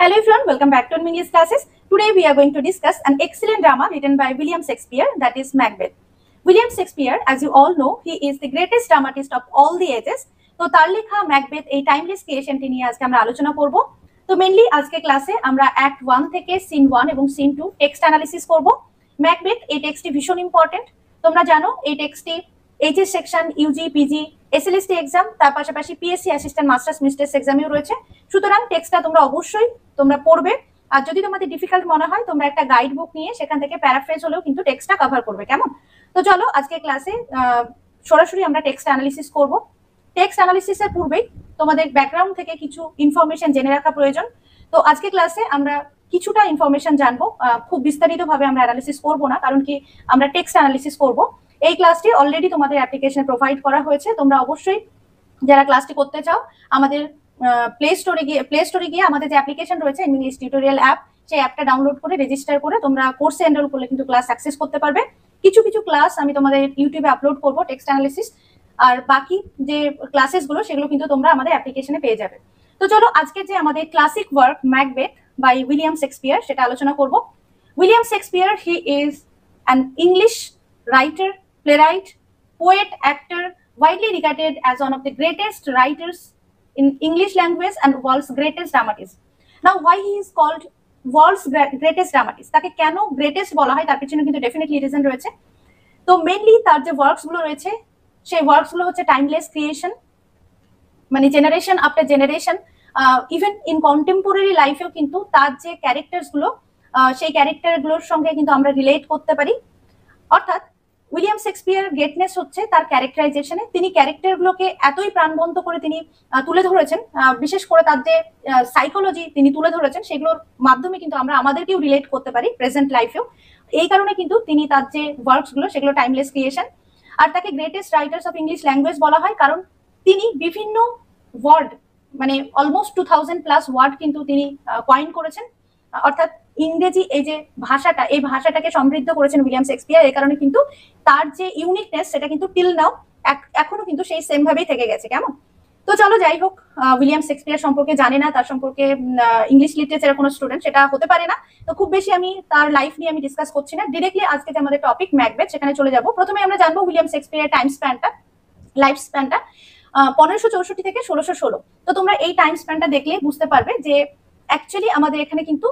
Hello everyone, welcome back to English classes. Today we are going to discuss an excellent drama written by William Shakespeare, that is Macbeth. William Shakespeare, as you all know, he is the greatest dramatist of all the ages. তো তার লেখা Macbeth এই timeless ক্রিয়েশনটি নিয়ে আজকে আমরা আলোচনা করব। তো মেইনলি আজকে ক্লাসে আমরা অ্যাক্ট 1 থেকে সিন 1 এবং সিন 2 টেক্সট অ্যানালিসিস করব। ম্যাকবেথ এই টেক্সটটি ভীষণ ইম্পর্টেন্ট। তোমরা জানো এই টেক্সটটি HS section, UG, PG, SLST exam, তার পাশাপাশি পিএসসি অ্যাসিস্ট্যান্ট মাস্টার্স মিস্ট্রেস এক্সামেও রয়েছে। সুতরাং টেক্সটটা তোমরা অবশ্যই পড়বে। আর যদি তোমাদের ডিফিকাল্ট মনে হয় তোমরা একটা গাইড বুক নিয়ে সেখান থেকে প্যারাফ্রেজ হলেও কিন্তু টেক্সটটা কভার করবে, কেমন? তো চলো আজকে ক্লাসে সরাসরি আমরা টেক্সট অ্যানালিসিস করব। টেক্সট অ্যানালিসিসের পূর্বেই তোমাদের ব্যাকগ্রাউন্ড থেকে কিছু ইনফরমেশন জেনে রাখা প্রয়োজন। তো আজকে ক্লাসে আমরা কিছুটা ইনফরমেশন জানবো, খুব বিস্তারিতভাবে আমরা অ্যানালিসিস করব না, কারণ কি আমরা টেক্সট অ্যানালিসিস করব। এই ক্লাসটি অলরেডি তোমাদের অ্যাপ্লিকেশনে প্রোভাইড করা হয়েছে। তোমরা অবশ্যই যারা ক্লাসটি করতে চাও আমাদের প্লে স্টোরে গিয়ে আমাদের যে অ্যাপ্লিকেশন রয়েছে ইংলিশ টিউটোরিয়াল অ্যাপ, সেই অ্যাপটা ডাউনলোড করে রেজিস্টার করে তোমরা কোর্সে এনরোল করলে কিন্তু ক্লাস অ্যাক্সেস করতে পারবে। কিছু কিছু ক্লাস আমি তোমাদের ইউটিউবে আপলোড করব টেক্সট অ্যানালিসিস, আর বাকি যে ক্লাসেসগুলো সেগুলো কিন্তু তোমরা আমাদের অ্যাপ্লিকেশনে পেয়ে যাবে। তো চলো আজকে যে আমাদের classic work Macbeth by William Shakespeare সেটা আলোচনা করব। William Shakespeare he is an English writer, playwright, poet, actor, widely regarded as one of the greatest writers in English language and world's greatest dramatist. Now, why he is called world's greatest dramatist? তাকে কেন greatest বলা হয় তার পিছনে কিন্তু definitely reason রয়েছে। তো mainly তার যে ওয়ার্কস গুলো রয়েছে সেই ওয়ার্কস গুলো হচ্ছে টাইমলেস ক্রিয়েশন, মানে generation after generation, even in contemporary লাইফেও কিন্তু তার যে ক্যারেক্টার্স গুলো সেই ক্যারেক্টার গুলোর সঙ্গে কিন্তু আমরা রিলেট করতে পারি। অর্থাৎ উইলিয়াম শেক্সপিয়ার গ্রেটনেস হচ্ছে তার ক্যারেক্টারাইজেশনে। তিনি ক্যারেক্টারগুলোকে এতই প্রাণবন্ত করে তিনি তুলে ধরেছেন, বিশেষ করে তার যে সাইকোলজি তিনি তুলে ধরেছেন সেগুলোর মাধ্যমে কিন্তু আমরা আমাদেরকেও রিলেট করতে পারি প্রেজেন্ট লাইফেও। এই কারণে কিন্তু তিনি তার যে ওয়ার্কসগুলো সেগুলো টাইমলেস ক্রিয়েশন। আর তাকে greatest writers of English language বলা হয়, কারণ তিনি বিভিন্ন ওয়ার্ড, মানে অলমোস্ট 2000+ ওয়ার্ড কিন্তু তিনি কয়েন করেছেন। অর্থাৎ ইংরেজি এই যে ভাষাটা, এই ভাষাটাকে সমৃদ্ধ করেছেন উইলিয়াম শেক্সপিয়ার। এই কারণে কিন্তু তার যে ইউনিকনেস সেটা কিন্তু টিল নাও এখনো কিন্তু সেই সেম ভাবেই থেকে গেছে, কেমন? তো চলো যাই হোক, উইলিয়াম শেক্সপিয়ার সম্পর্কে জানে না, তার সম্পর্কে ইংলিশ লিটারেচারের কোনো স্টুডেন্ট সেটা হতে পারে না। তো খুব বেশি আমি তার লাইফ নিয়ে আমি ডিসকাস করছি না, ডিরেক্টলি আজকে যে আমাদের টপিক ম্যাকবেথ সেখানে চলে যাব। প্রথমে আমরা জানবো উইলিয়াম শেক্সপিয়ারের লাইফ স্প্যানটা 1564 থেকে 1616। তো তোমরা এই টাইম স্প্যানটা দেখলে বুঝতে পারবে যে অ্যাকচুয়ালি আমাদের এখানে কিন্তু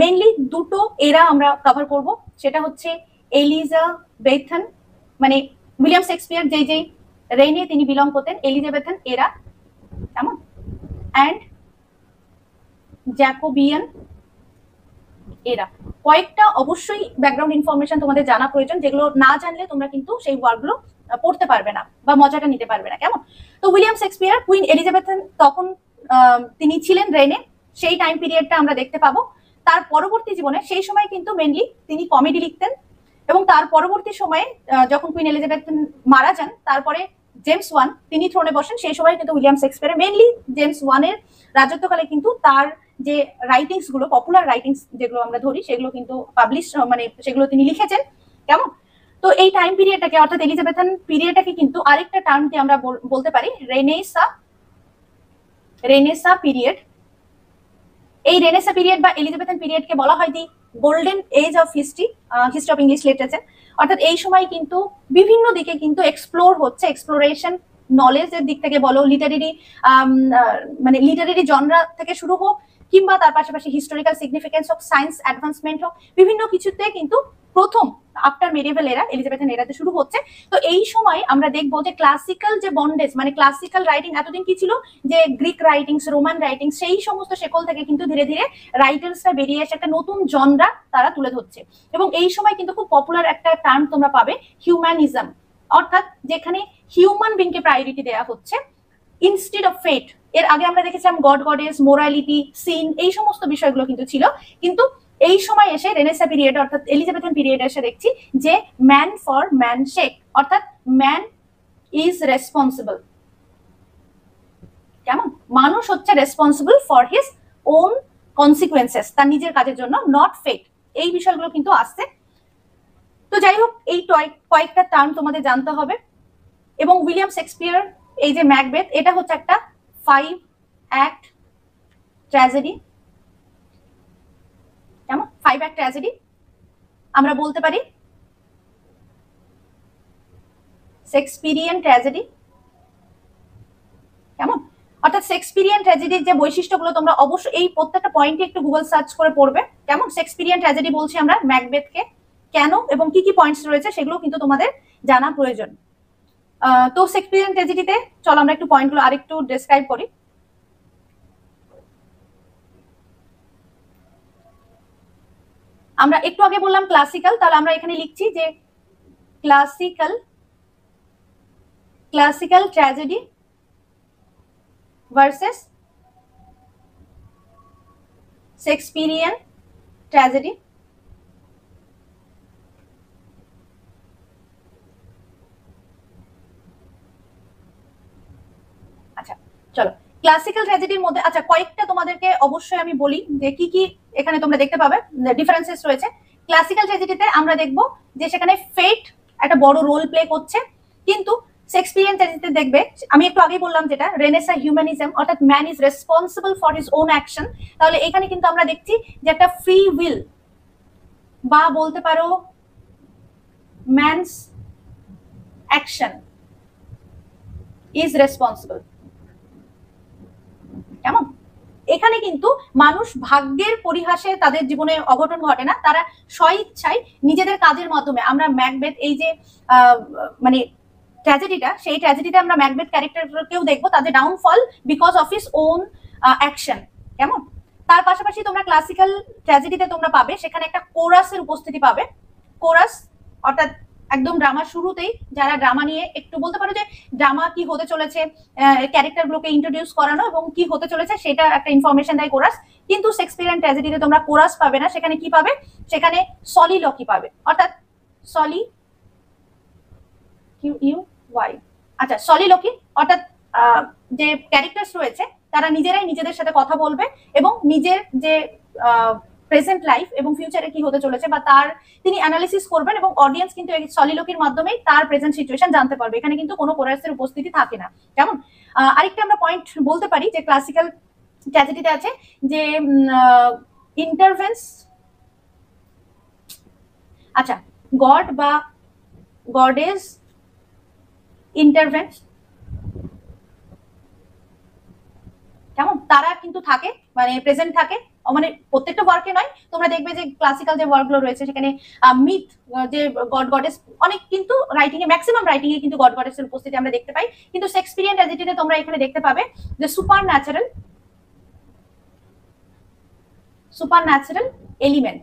মেইনলি দুটো এরা আমরা কভার করব। সেটা হচ্ছে এলিজাবেথন, মানে উইলিয়াম শেক্সপিয়ার যেই রেইনে তিনি বিলং করতেন, এলিজাবেথন এরা, কেমন, অ্যান্ড জ্যাকোবিয়ান এরা। কয়েকটা অবশ্যই ব্যাকগ্রাউন্ড ইনফরমেশন তোমাদের জানা প্রয়োজন, যেগুলো না জানলে তোমরা কিন্তু সেই ওয়ার্কগুলো পড়তে পারবে না বা মজাটা নিতে পারবে না, কেমন? তো উইলিয়াম শেক্সপিয়ার কুইন এলিজাবেথন তখন তিনি ছিলেন রেইনে, সেই টাইম পিরিয়ডটা আমরা দেখতে পাবো। তার পরবর্তী জীবনে সেই সময় কিন্তু মেইনলি তিনি কমেডি লিখতেন, এবং তার পরবর্তী সময়ে যখন কুইন এলিজাবেথ মারা যান তারপরে জেমস ওয়ান তিনি থ্রোনে বসেন, সেই সময় কিন্তু উইলিয়াম শেক্সপিয়ার মেইনলি জেমস ওয়ানের রাজত্বকালে কিন্তু তার যে রাইটিংস গুলো, পপুলার রাইটিংস যেগুলো আমরা ধরি, সেগুলো কিন্তু পাবলিশ, মানে সেগুলো তিনি লিখেছেন, কেমন? তো এই টাইম পিরিয়ডটাকে অর্থাৎ এলিজাবেথন পিরিয়ডটাকে কিন্তু আরেকটা টার্ম দিয়ে আমরা বলতে পারি রেনেসা পিরিয়ড। এই রেনেসা পিরিয়ড বা এলিজাবেথন পিরিয়ডকে বলা হয় the golden age of history of English literature. অর্থাৎ এই সময় কিন্তু বিভিন্ন দিকে কিন্তু এক্সপ্লোর হচ্ছে, এক্সপ্লোরেশন, নলেজের দিক থেকে বলো, লিটারেরি জনরা থেকে শুরু হোক, কিংবা তার পাশাপাশি হিস্টোরিক্যাল সিগনিফিকেন্স হোক, সায়েন্স অ্যাডভান্সমেন্ট হোক, বিভিন্ন কিছুতে কিন্তু প্রথম আফটার মেডিয়েভাল এরা, এলিজাবেথন এরাতে শুরু হচ্ছে। তো এই সময় আমরা দেখবো যে ক্লাসিক্যাল যে বন্ডেজ, মানে ক্লাসিক্যাল রাইটিং এতদিন কি ছিল যে গ্রিক রাইটিংস, রোমান রাইটিং, সেই সমস্ত শেকল থেকে কিন্তু ধীরে ধীরে রাইটার্সরা বেরিয়ে এসে একটা নতুন জনরা তারা তুলে ধরছে। এবং এই সময় কিন্তু খুব পপুলার একটা টার্ম তোমরা পাবে, হিউম্যানিজম, অর্থাৎ যেখানে হিউম্যান বিংকে প্রায়োরিটি দেওয়া হচ্ছে ইনস্টেড অফ ফেট। এর আগে আমরা দেখেছিলাম গড গডেস, মোরালিটি, সিন, এই সমস্ত বিষয়গুলো কিন্তু ছিল। কিন্তু এই সময় এসে রেনেসা পিরিয়ড অর্থাৎ এলিজাবেথন পিরিয়ড এসে দেখছি যে ম্যান ফর ম্যান শেক, অর্থাৎ ম্যান ইজ রেসপন্সিবল, কেমন? মানুষ হচ্ছে responsible for his own consequences, তার নিজের কাজের জন্য, নট ফেট। এই বিষয়গুলো কিন্তু আসছে। তো যাই হোক, এই কয়েকটা টার্ম তোমাদের জানতে হবে। এবং উইলিয়াম শেক্সপিয়ার এই যে ম্যাকবেথ, এটা হচ্ছে একটা 5 অ্যাক্ট ট্র্যাজেডি, 5 অ্যাক্ট ট্র্যাজেডি, আমরা বলতে পারি শেক্সপিরিয়ান ট্র্যাজেডি। কেমন? অর্থাৎ শেক্সপিরিয়ান ট্র্যাজেডির যে বৈশিষ্ট্যগুলো তোমরা অবশ্যই এই প্রত্যেকটা পয়েন্টে একটু গুগল সার্চ করে পড়বে। কেমন? শেক্সপিরিয়ান ট্র্যাজেডি বলছি আমরা ম্যাকবেথকে, কেন এবং কি কি পয়েন্টস রয়েছে সেগুলো কিন্তু তোমাদের জানা প্রয়োজন। তো শেক্সপিরিয়ান ট্র্যাজেডিতে চলো আমরা একটু পয়েন্টগুলো আরেকটু ডেসক্রাইব করি। আমরা একটু আগে বললাম ক্লাসিক্যাল, তাহলে আমরা এখানে লিখছি যে classical tragedy versus Shakespearean tragedy. আচ্ছা চলো, ক্লাসিক্যাল ট্র্যাজেডির মধ্যে আচ্ছা কয়েকটা তোমাদেরকে অবশ্যই আমি বলি যে কি কি এখানে তোমরা দেখতে পাবে ডিফারেন্সেস রয়েছে। ক্লাসিক্যাল ট্র্যাজেডিতে আমরা দেখব যে সেখানে ফেট একটা বড় রোল প্লে করছে, কিন্তু শেক্সপিরিয়ান ট্র্যাজেডিতে দেখবে, আমি একটু আগেই বললাম যেটা রেনেসা হিউম্যানিজম, অর্থাৎ man is responsible for his own action. তাহলে এখানে কিন্তু আমরা দেখছি যে একটা ফ্রি উইল বা বলতে পারো ম্যানস অ্যাকশন ইজ রেসপন্সিবল। কেমন? এখানে কিন্তু মানুষ ভাগ্যের পরিহাসে তাদের জীবনে অঘটন ঘটে না, তারা স্বইচ্ছায় নিজেদের কাজের মাধ্যমে, আমরা ম্যাকবেথ এই যে মানে ট্র্যাজেডিটা, সেই ট্র্যাজেডিতে আমরা ম্যাকবেথ ক্যারেক্টারকেও দেখবো তাদের downfall because of his own action. কেমন? তার পাশাপাশি তোমরা ক্লাসিক্যাল ট্র্যাজেডিতে তোমরা পাবে সেখানে একটা কোরাসের উপস্থিতি পাবে। কোরাস অর্থাৎ একদম ড্রামার শুরুতেই যারা ড্রামা নিয়ে একটু বলতে পারো যে ড্রামা কি হতে চলেছে, ক্যারেক্টারগুলোকে ইন্ট্রোডিউস করানো এবং কি হতে চলেছে সেটা একটা ইনফরমেশন দেয় কোরাস। কিন্তু শেক্সপিয়ারিয়ান ট্র্যাজেডিতে তোমরা কোরাস পাবে না, সেখানে কি পাবে? সেখানে সলিলকি পাবে, অর্থাৎ সলি QUY, আচ্ছা সলিলকি, অর্থাৎ যে ক্যারেক্টার্স রয়েছে তারা নিজেরাই নিজেদের সাথে কথা বলবে এবং নিজের যে প্রেজেন্ট লাইফ এবং ফিউচারে কি হতে চলেছে বা তার তিনি অ্যানালিসিস করবেন এবং অডিয়েন্স কিন্তু এই সলিলকির মাধ্যমেই তার প্রেজেন্ট সিচুয়েশন জানতে পারবে। এখানে কিন্তু কোনো কোরাসের উপস্থিতি থাকে না। কেমন? আরেকটা আমরা পয়েন্ট বলতে পারি যে ক্লাসিক্যাল ট্র্যাজেডিতে আছে যে ইন্টারভেন্স, আচ্ছা গড বা গডেস ইন্টারভেন্স। কেমন? তারা কিন্তু থাকে, মানে প্রেজেন্ট থাকে, মানে প্রত্যেকটা ওয়ার্কে নয়, তোমরা দেখবে যে ক্লাসিক্যাল যে ওয়ার্কগুলো রয়েছে সেখানে মিথ যে গড গডেস অনেক কিন্তু রাইটিং এ, ম্যাক্সিমাম রাইটিং এ কিন্তু গড গডেস এর উপস্থিতি আমরা দেখতে পাই। কিন্তু শেক্সপিয়ারিয়ান ট্র্যাজেডিতে তোমরা এখানে দেখতে পাবে যে সুপার ন্যাচারাল এলিমেন্ট,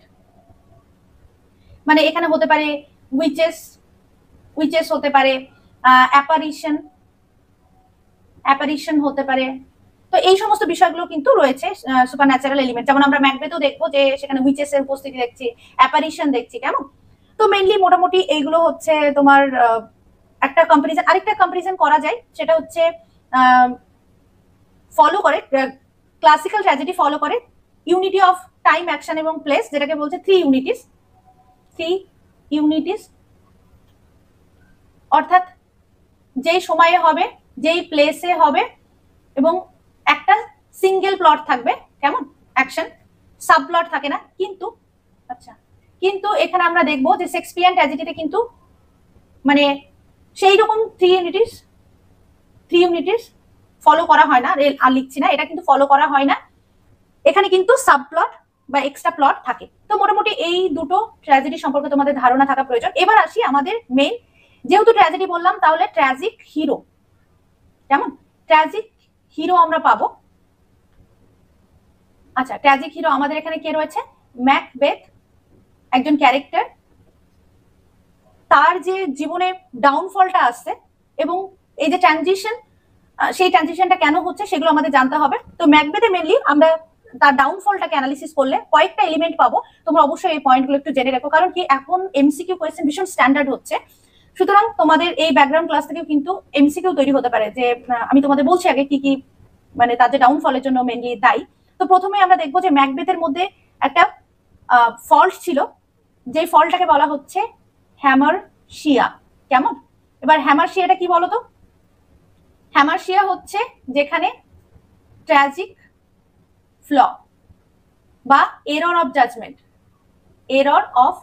মানে এখানে হতে পারে উইচেস হতে পারে, অ্যাপারিশন হতে পারে। তো এই সমস্ত বিষয়গুলো কিন্তু রয়েছে সুপার ন্যাচারাল এলিমেন্ট, যেমন আমরা ম্যাকবেথও দেখবো যে সেখানে উইচেস এর উপস্থিতি দেখছি, অ্যাপারিশন দেখছি। কেমন? তো মেইনলি মোটামুটি এইগুলো হচ্ছে তোমার একটা কম্পারিজন। আরেকটা কম্পারিজন করা যায়, সেটা হচ্ছে ফলো করে ক্লাসিক্যাল ট্র্যাজেডি ফলো করে ইউনিটি অফ টাইম, অ্যাকশন এবং প্লেস, যেটাকে বলছে থ্রি ইউনিটিস, অর্থাৎ যেই সময়ে হবে, যেই প্লেসে হবে এবং একটা সিঙ্গেল প্লট থাকবে। কেমন? অ্যাকশন, সাব প্লট থাকে না। কিন্তু আচ্ছা, কিন্তু এখানে আমরা দেখবো যে শেক্সপিয়ারিয়ান ট্র্যাজেডিতে কিন্তু মানে সেই রকম থ্রি ইউনিটিস ফলো করা হয় না। আর লিখছি না, এটা কিন্তু ফলো করা হয় না, এখানে কিন্তু সাব প্লট বা এক্সট্রা প্লট থাকে। তো মোটামুটি এই দুটো ট্র্যাজেডি সম্পর্কে তোমাদের ধারণা থাকা প্রয়োজন। এবার আসি আমাদের মেইন, যেহেতু ট্র্যাজেডি বললাম তাহলে ট্র্যাজিক হিরো। কেমন? ট্র্যাজিক হিরো আমরা পাবো। আচ্ছা, ট্র্যাজিক হিরো আমাদের এখানে কে রয়েছে? ম্যাকবেথ, একজন ক্যারেক্টার, তার যে জীবনে ডাউনফলটা আসছে এবং এই যে ট্রানজিশন, সেই ট্রানজিশনটা কেন হচ্ছে সেগুলো আমাদের জানতে হবে। তো ম্যাকবেথে মেনলি আমরা তার ডাউনফলটাকে অ্যানালিসিস করলে কয়েকটা এলিমেন্ট পাবো। তোমরা অবশ্যই এই পয়েন্টগুলো একটু জেনে রাখো, কারণ কি এখন এমসিকিউ কোয়েশ্চেন ভীষণ স্ট্যান্ডার্ড হচ্ছে। সুতরাং তোমাদের এই ব্যাকগ্রাউন্ড ক্লাস থেকেও কিন্তু এমসিকিউ তৈরি হতে পারে, যে আমি তোমাদের বলছি আগে কি কি মানে তার যে ডাউনফলের জন্য মেনলি দায়ী। তো প্রথমে আমরা দেখবো যে ম্যাকবেথের মধ্যে একটা ফল্ট ছিল, যে ফল্টটাকে বলা হচ্ছে হ্যামারশিয়া। কেমন? এবার হ্যামারশিয়াটা কি বলতো? হ্যামারশিয়া হচ্ছে যেখানে ট্র্যাজিক ফ্ল বা error of judgement, error of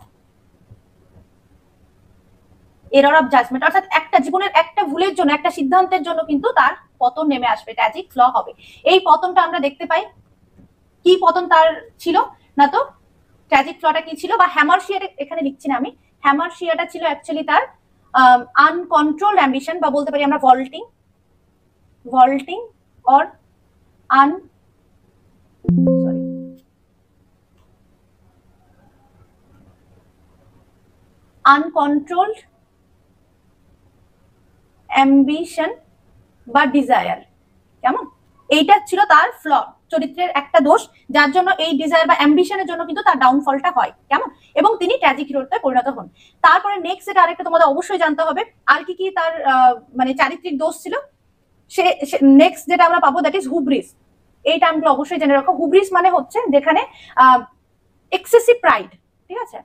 judgement, অর্থাৎ একটা জীবনের একটা ভুলের জন্য, একটা সিদ্ধান্তের জন্য কিন্তু তার পতন নেমে আসবে, ট্র্যাজিক ফ্ল হবে। এই পতনটা আমরা দেখতে পাই। কি পতন তার ছিল না তো ট্র্যাজিক ফ্লটা কি ছিল, বা হ্যামারশিয়াটা এখানে লিখছি না আমি, হ্যামারশিয়াটা ছিল অ্যাকচুয়ালি তার আনকন্ট্রোলড অ্যাম্বিশন, বা বলতে পারি আমরা ভল্টিং অর আনকন্ট্রোলড অ্যাম্বিশন বা ডিজায়ার। কেমন, এইটা ছিল তার ফ্ল, চরিত্রের একটা দোষ, যার জন্য এই ডিজায়ার বা অ্যাম্বিশনের জন্য কিন্তু তার ডাউনফলটা হয়। কেমন, এবং তিনি ট্র্যাজিক হিরোতে পরিণত হন। তারপরে নেক্সট যেটা আরেকটা তোমাদের অবশ্যই জানতে হবে, আর কি কি তার মানে চারিত্রিক দোষ ছিল। সে নেক্সট যেটা আমরা পাবো দ্যাট ইজ হুব্রিস। এই টার্মগুলো অবশ্যই জেনে রাখো। হুব্রিস মানে হচ্ছে যেখানে এক্সেসিভ প্রাইড, ঠিক আছে,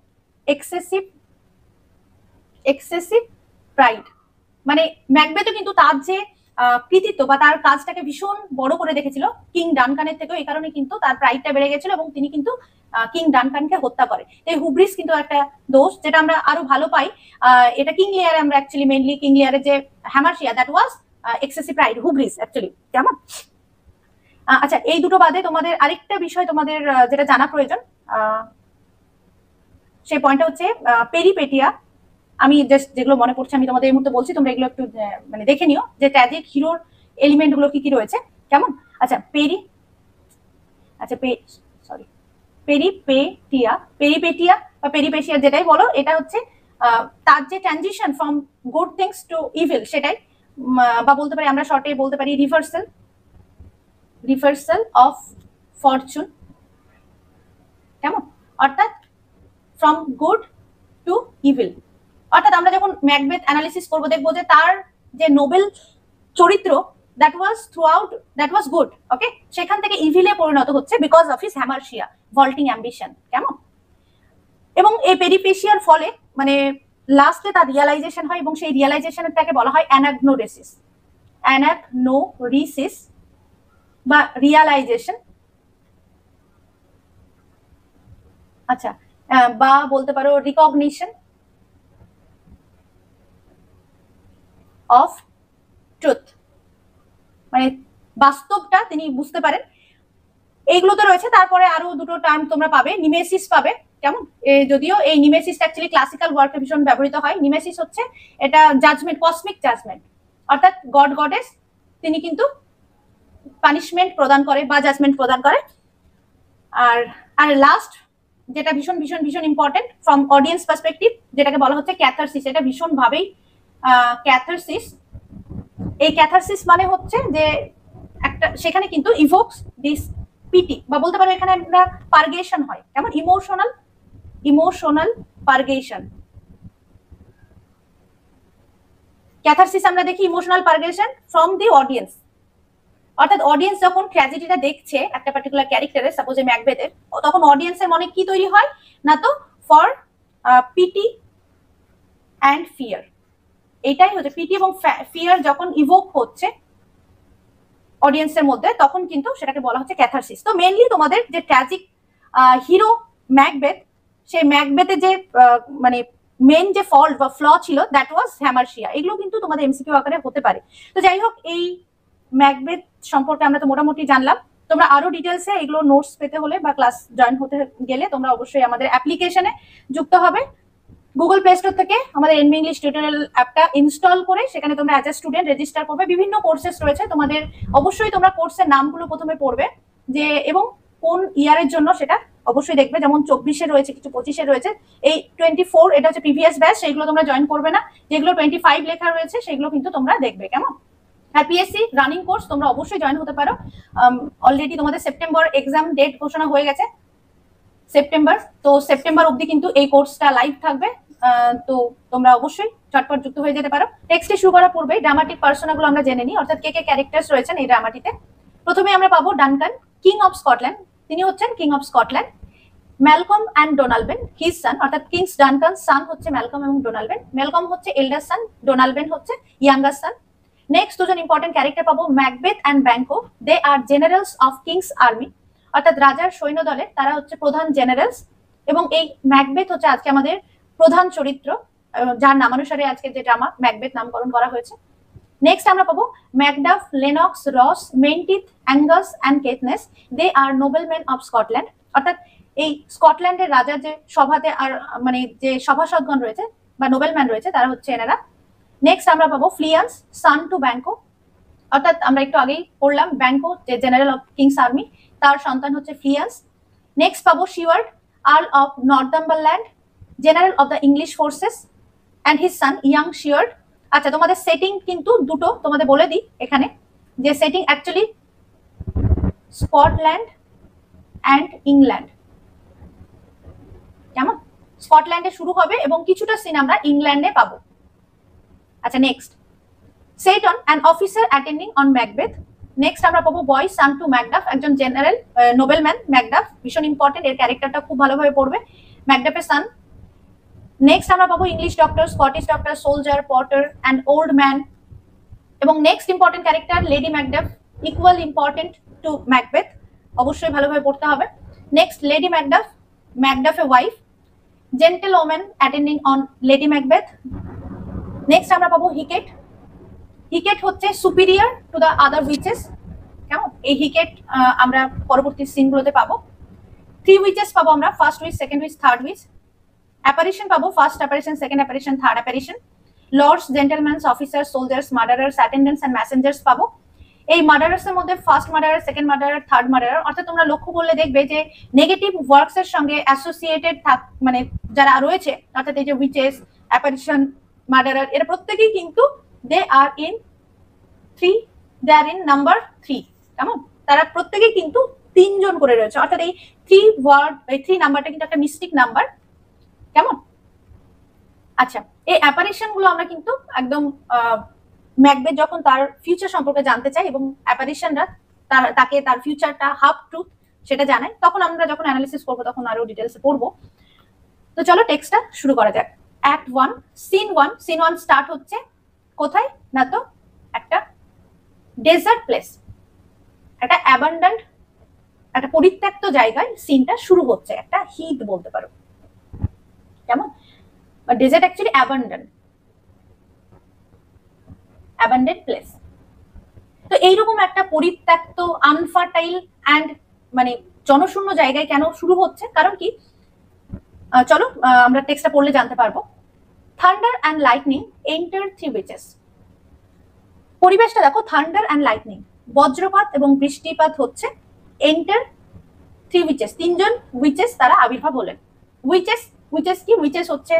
এক্সেসিভ প্রাইড। মানে ম্যাকবেথও কিন্তু তার যে কৃতিত্ব বা তার কাজটাকে ভীষণ বড় করে দেখেছিল কিং ডানকানের থেকেও, এই কারণে কিন্তু তার প্রাইডটা বেড়ে গেছিল এবং তিনি কিন্তু কিং ডানকানকে হত্যা করে। এই হুব্রিস কিন্তু একটা দোষ, যেটা আমরা আরো ভালো পাই। এটা কিং লিয়ারে আমরা অ্যাকচুয়ালি মেইনলি কিং লিয়ারের যে hamartia, that was excessive pride, hubris actually. কেমন, আচ্ছা, এই দুটো বাদে তোমাদের আরেকটা বিষয় তোমাদের যেটা জানা প্রয়োজন, সেই পয়েন্টটা হচ্ছে পেরিপেটিয়া। আমি জাস্ট যেগুলো মনে পড়ছে আমি তোমাদের এই মুহূর্তে বলছি, তোমরা এগুলো একটু মানে দেখে নিও যে ট্র্যাজিক হিরোর এলিমেন্ট গুলো কি কি রয়েছে। কেমন, আচ্ছা পেরিপেটিয়া বা পেরিপেশিয়া যেটাই বলো, এটা হচ্ছে তার যে transition from good things to evil, সেটাই, বা বলতে পারি আমরা শর্টে বলতে পারি রিভার্সাল অফ ফরচুন। কেমন, অর্থাৎ ফ্রম গুড টু ইভিল। অর্থাৎ আমরা যখন ম্যাকবেথ অ্যানালিসিস করবো দেখবো যে তার যে নোবেল চরিত্র দ্যাট ওয়াজ গুড, ওকে, সেখান থেকে ইভিলে পরিণত হচ্ছে because of his hamartia, vaulting ambition. কেমন, এবং এই পেরিপেশিয়ার ফলে মানে লাস্টে তার রিয়ালাইজেশন হয়, এবং সেই রিয়ালাইজেশনটাকে বলা হয় অ্যানাগনোরিসিস বা রিয়ালাইজেশন। আচ্ছা, বা বলতে পারো রিকগনিশন অফ ট্রুথ, মানে বাস্তবটা তিনি বুঝতে পারেন। এইগুলো তো রয়েছে। তারপরে আরো দুটো টার্ম তোমরা পাবে, নিমেসিস পাবে। কেমন, যদিও এই নিমেসিস অ্যাকচুয়ালি ক্লাসিক্যাল ওয়ার্কে ভীষণ ব্যবহৃত হয়। নিমেসিস হচ্ছে এটা জাজমেন্ট, কসমিক জাজমেন্ট, অর্থাৎ গড গডেস তিনি কিন্তু পানিশমেন্ট প্রদান করে বা জাজমেন্ট প্রদান করে। আর লাস্ট যেটা ভীষণ ভীষণ ভীষণ ইম্পর্টেন্ট ফ্রম অডিয়েন্স পার্সপেক্টিভ, যেটাকে বলা হচ্ছে ক্যাথারসিস। এটা ভীষণ ভাবেই ক্যাথারসিস, এই ক্যাথারসিস মানে হচ্ছে যে একটা সেখানে কিন্তু ইভোকস দিস পিটি, বা বলতে পারো এখানে একটা পার্গেশন হয়। কেমন, ইমোশনাল পার্গেশন। ক্যাথারসিস আমরা দেখি ইমোশনাল পার্গেশন ফ্রম দি অডিয়েন্স, অর্থাৎ অডিয়েন্স যখন ট্র্যাজেডিটা দেখছে একটা পার্টিকুলার ক্যারেক্টারের, সাপোজ ম্যাকবেথের, তখন অডিয়েন্সের মনে কি তৈরি হয় না তো ফর পিটি অ্যান্ড ফিয়ার। এটাই হচ্ছে পিটি এবং ফিয়ার যখন ইভোক হচ্ছে অডিয়েন্সের মধ্যে, তখন কিন্তু সেটাকে বলা হচ্ছে ক্যাথারসিস। তো মেইনলি তোমাদের যে ট্র্যাজিক হিরো ম্যাকবেথ, সেই ম্যাকবেথের যে মানে মেইন যে ফল্ট বা ফ্ল ছিল দ্যাট ওয়াজ হ্যামারশিয়া। এগুলো কিন্তু তোমাদের এমসিকিউ আকারে হতে পারে। তো যাই হোক, এই ম্যাকবেথ সম্পর্কে আমরা তো মোটামুটি জানলাম। তোমরা আরো ডিটেলসে এগুলো নোটস পেতে হলে বা ক্লাস জয়েন হতে গেলে তোমরা অবশ্যই আমাদের অ্যাপ্লিকেশনে যুক্ত হবে। গুগল প্লে স্টোর থেকে আমাদের এনবি ইংলিশ টিউটোরিয়াল অ্যাপটা ইনস্টল করে সেখানে তোমরা অ্যাজ এ স্টুডেন্ট রেজিস্টার করবে। বিভিন্ন কোর্সেস রয়েছে, তোমাদের অবশ্যই তোমরা কোর্সের নামগুলো প্রথমে পড়বে যে এবং কোন ইয়ারের জন্য সেটা অবশ্যই দেখবে। যেমন 24-এ রয়েছে, কিছু 25-এ রয়েছে। এই 24 এটা হচ্ছে প্রিভিয়াস ব্যাচ, সেগুলো তোমরা জয়েন করবে না। যেগুলো 25 লেখা রয়েছে সেগুলো কিন্তু তোমরা দেখবে। কেমন, আর পিএসসি রানিং কোর্স তোমরা অবশ্যই জয়েন হতে পারো। অলরেডি তোমাদের সেপ্টেম্বর এক্সাম ডেট ঘোষণা হয়ে গেছে, সেপ্টেম্বর। তো সেপ্টেম্বর অবধি কিন্তু এই কোর্সটা লাইভ থাকবে। তো তোমরা অবশ্যই চটপট যুক্ত হয়ে যেতে পারো। টেক্সটে শুরু করার পূর্বে ড্রামাটিক পার্সোনাগুলো আমরা জেনে নিই, অর্থাৎ কে কে ক্যারেক্টার্স রয়েছেন এই ড্রামাটিতে। প্রথমে আমরা পাবো ডানকান, কিং অফ স্কটল্যান্ড। তিনি হচ্ছেন king of Scotland. Malcolm and Donalbain, his son, অর্থাৎ কিংস ডানকান সান হচ্ছে ম্যালকম এবং ডোনালবেন। ম্যালকম হচ্ছে এল্ডার সান, ডোনালবেন হচ্ছে ইয়াঙ্গার সান। নেক্সট দুজন ইম্পর্টেন্ট ক্যারেক্টার পাবো, Macbeth and Banquo. They are generals of king's army, অর্থাৎ রাজার সৈন্য দলের তারা হচ্ছে প্রধান জেনারেলস। এবং এই ম্যাকবেথ হচ্ছে আজকে আমাদের প্রধান চরিত্র, যার নামানুসারে আজকে যে ড্রামা ম্যাকবেথ নামকরণ করা হয়েছে। নেক্সট আমরা পাবো Macduff, Lennox, Ross, Menteith, Angus and Caithness, they are nobleman of Scotland. অর্থাৎ এই স্কটল্যান্ডের রাজার যে সভাতে আর মানে যে সভাসদগণ রয়েছে বা নোবেলম্যান রয়েছে তারা হচ্ছে এনারা। নেক্সট আমরা পাবো ফ্লিয়ান্স, সান টু ব্যাংকো, অর্থাৎ আমরা একটু আগেই পড়লাম ব্যাংকো যে জেনারেল অফ কিংস আর্মি তার সন্তান হচ্ছে ফ্লিয়ান্স। নেক্সট পাবো Siward, Earl of Northumberland, general of the English forces and his son young Siward. আচ্ছা, তোমাদের সেটিং কিন্তু দুটো তোমাদের বলে দিই এখানে, যে setting actually Scotland and England. কেমন? স্কটল্যান্ডে শুরু হবে এবং কিছুটা সিন আমরা ইংল্যান্ডে পাবো। আচ্ছা, next Seyton, an officer attending on Macbeth. Next আমরা পাবো বয়, সান টু ম্যাকডাফ, একজন জেনারেল নোবেলম্যান ম্যাকডাফ, ভীষণ ইম্পর্টেন্ট, এর ক্যারেক্টারটা খুব ভালোভাবে পড়বে, ম্যাকডাফের সান। নেক্সট আমরা পাবো English doctor, Scottish doctor, soldier, porter and old man. এবং next important character Lady Macduff, equal important to Macbeth, অবশ্যই ভালোভাবে পড়তে হবে। নেক্সট লেডি ম্যাকডাফ, ম্যাকডাফের wife, gentle woman attending on Lady Macbeth. Next আমরা পাবো হিকেট, হিকেট হচ্ছে superior to the other witches. কেমন? এই হিকেট আমরা পরবর্তী সিনগুলোতে পাবো। থ্রি উইচেস পাবো আমরা, first witch, second witch, third witch. Apparition পাবো, first apparition, second apparition, third apparition. Lords, gentlemans, officer, soldiers, murderers, attendants and messengers পাবো। এই মার্ডারার্স এর মধ্যে first murderer, second murderer, third murderer, অর্থাৎ তোমরা লক্ষ্য করলে দেখবে যে নেগেটিভ ওয়ার্কস এর সঙ্গে অ্যাসোসিয়েটেড মানে যারা রয়েছে, অর্থাৎ এই যে উইচেস, অ্যাপারিশন, মার্ডারার, এরা প্রত্যেকেই কিন্তু দে আর ইন নাম্বার 3। কেমন? তারা প্রত্যেকেই কিন্তু 3 জন করে রয়েছে, অর্থাৎ এই 3 নাম্বারটা কিন্তু একটা মিস্টিক নাম্বার। কেমন? আচ্ছা, এই অ্যাপারিশন গুলো আমরা কিন্তু একদম ম্যাকবেথ যখন তার ফিউচার সম্পর্কে জানতে চাই এবং অ্যাপারিশনরা তাকে তার ফিউচারটা হাফ ট্রুথ সেটা জানায়, তখন আমরা যখন অ্যানালিসিস করবো তখন আরো ডিটেলসে পড়বো। তো চলো টেক্সটটা শুরু করা যাক। Act 1, scene 1। সিন 1 স্টার্ট হচ্ছে কোথায় না, তো একটা ডেজার্ট প্লেস, একটা অ্যাবান্ডেন্ট, একটা পরিত্যক্ত জায়গায় সিনটা শুরু হচ্ছে, একটা হিট বলতে পারো। কেমন? Desert actually abundant place. তো এইরকম একটা পরিত্যক্ত, আনফার্টাইল অ্যান্ড মানে জনশূন্য জায়গায় কেন শুরু হচ্ছে, কারণ কি, চলো আমরা টেক্সটটা পড়লে জানতে পারবো। Thunder and lightning enter 3 witches. পরিবেশটা দেখো, থান্ডার অ্যান্ড লাইটনিং, বজ্রপাত এবং বৃষ্টিপাত হচ্ছে, এন্টার 3 উইচেস, 3 জন উইচেস তারা আবির্ভাব হলেন। উইচেস কি? উইচেস হচ্ছে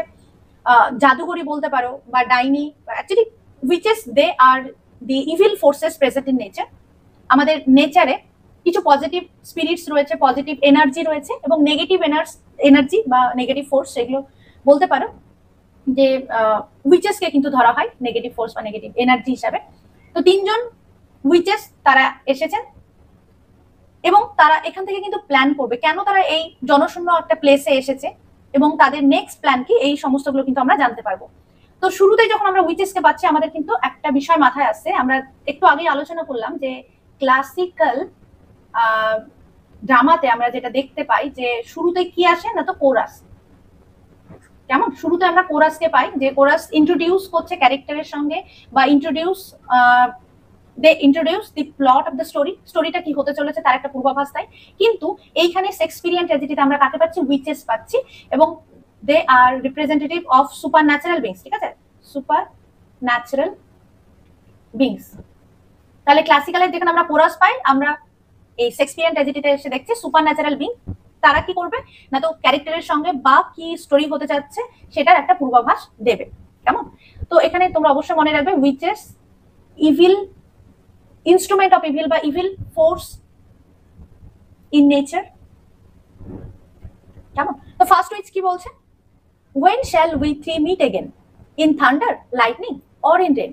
জাদুকরি বলতে পারো বা ডাইনি। Actually witches they are the evil forces present in nature. আমাদের নেচারে কিছু পজিটিভ স্পিরিটস রয়েছে, পজিটিভ এনার্জি রয়েছে, এবং নেগেটিভ এনার্জি বা নেগেটিভ ফোর্স, সেগুলো বলতে পারো যে উইচেসকে কিন্তু ধরা হয় নেগেটিভ ফোর্স বা নেগেটিভ এনার্জি হিসাবে। তো 3 জন উইচেস তারা এসেছেন এবং তারা এখান থেকে কিন্তু প্ল্যান করবে কেন তারা এই জনশূন্য একটা প্লেসে এসেছে এবং তাদের নেক্সট প্ল্যান কি, এই সমস্তগুলো কিন্তু আমরা জানতে পারবো। তো শুরুতেই যখন আমরা উইচেসকে পাচ্ছি, আমাদের কিন্তু একটা বিষয় মাথায় আসছে, আমরা একটু আগে আলোচনা করলাম যে ক্লাসিক্যাল ড্রামাতে আমরা যেটা দেখতে পাই যে শুরুতে কি আসে না, তো কোরাস। কেমন? শুরুতে আমরা কোরাসকে পাই, যে কোরাস ইন্ট্রোডিউস করছে ক্যারেক্টারের সঙ্গে বা they introduce the plot of the story, স্টোরিটা কি হতে চলেছে তার একটা পূর্বাভাস দেয়। কিন্তু এইখানে শেক্সপিয়ারিয়ান ট্র্যাজেডিতে আমরা কাকে পাচ্ছি? উইচেস পাচ্ছি, এবং they are representative of super natural beings. ঠিক আছে, সুপার ন্যাচারাল বিংস। তাহলে ক্লাসিক্যালের যেখানে আমরা কোরাস পাই, আমরা এই শেক্সপিয়ারিয়ান ট্র্যাজেডিতে এসে দেখছি সুপার ন্যাচারাল বিং। তারা কি করবে না, তো ক্যারেক্টারের সঙ্গে বা কি স্টোরি হতে যাচ্ছে সেটার একটা পূর্বাভাস দেবে। কেমন? তো এখানে তোমরা অবশ্যই মনে রাখবে, witches evil, instrument of evil বা ইভিল ফোর্স ইন নেচার। কেমন? তো ফার্স্ট উইচ কি বলছে? when shall we three meet again, in thunder, lightning or in rain?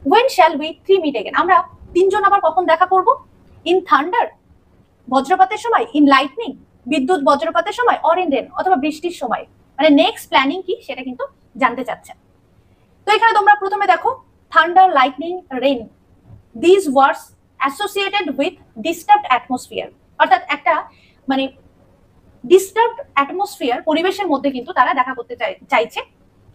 when shall we three meet again? আমরা 3 জন আবার কখন দেখা করব? in thunder, বজ্রপাতের সময়, in lightning, বিদ্যুৎ বজ্রপাতের সময়, or in rain, অথবা বৃষ্টির সময়। মানে নেক্সট প্ল্যানিং কি সেটা কিন্তু জানতে চাচ্ছে। তো এখানে তোমরা প্রথমে দেখো thunder, lightning, rain, these words associated with disturbed atmosphere, অর্থাৎ একটা মানে ডিস্টার্বড অ্যাটমসফিয়ার, পরিবেশের মধ্যে কিন্তু তারা দেখা করতে চাইছে।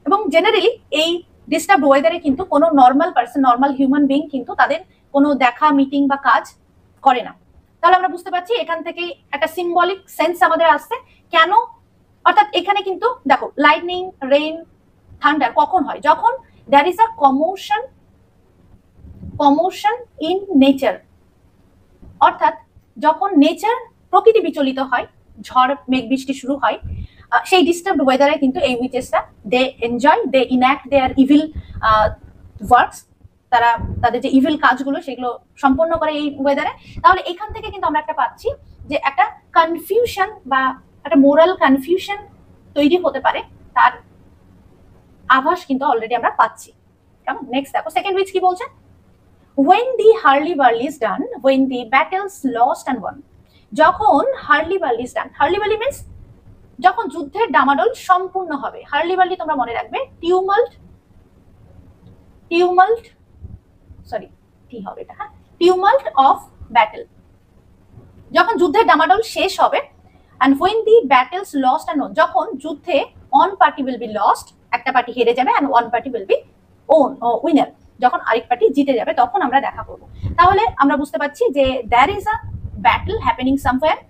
এবং জেনারেলি এই ডিস্টার্ব ওয়েদারে কিন্তু কোনো normal person, normal human being কিন্তু তাদের কোনো দেখা, মিটিং বা কাজ করে না। তাহলে আমরা বুঝতে পারছি এখান থেকে একটা সিম্বলিক সেন্স আমাদের আসছে কেন। অর্থাৎ এখানে কিন্তু দেখো লাইটনিং, রেইন, থান্ডার কখন হয়? যখন there is a commotion in nature, অর্থাৎ যখন নেচার, প্রকৃতি বিচলিত হয়, ঝড় মেঘ বৃষ্টি শুরু হয়, সেই ডিস্টার্বড ওয়েদারে কিন্তু এই উইচেসরা they enjoy, they enact their evil works, তারা তাদের যে ইভিল কাজগুলো সেগুলো সম্পন্ন করে এই ওয়েদারে। তাহলে এখান থেকে কিন্তু আমরা একটা পাচ্ছি যে একটা কনফিউশন বা একটা মোরাল কনফিউশন তৈরি হতে পারে, তার আভাস কিন্তু অলরেডি আমরা পাচ্ছি। কেমন? নেক্সট দেখো সেকেন্ড উইচ কি বলছে, when the hurly-burly is done, when the battle's lost and won, যখন hurly-burly is done, hurly-burly means যখন যুদ্ধের ডামাডোল সম্পূর্ণ হবে। hurly-burly তোমরা মনে রাখবে টিউমাল্ট, সরি কি হবে এটা, হ্যাঁ, টিউমাল্ট অফ ব্যাটল, যখন যুদ্ধের ডামাডোল শেষ হবে। and when the battle's lost and won, যখন যুদ্ধে one party will be lost, একটা পার্টি হেরে যাবে, and one party will be winner, যখন আরেক পার্টি জিতে যাবে তখন আমরা দেখা করব। তাহলে আমরা বুঝতে পারছি যে there is a battle happening somewhere।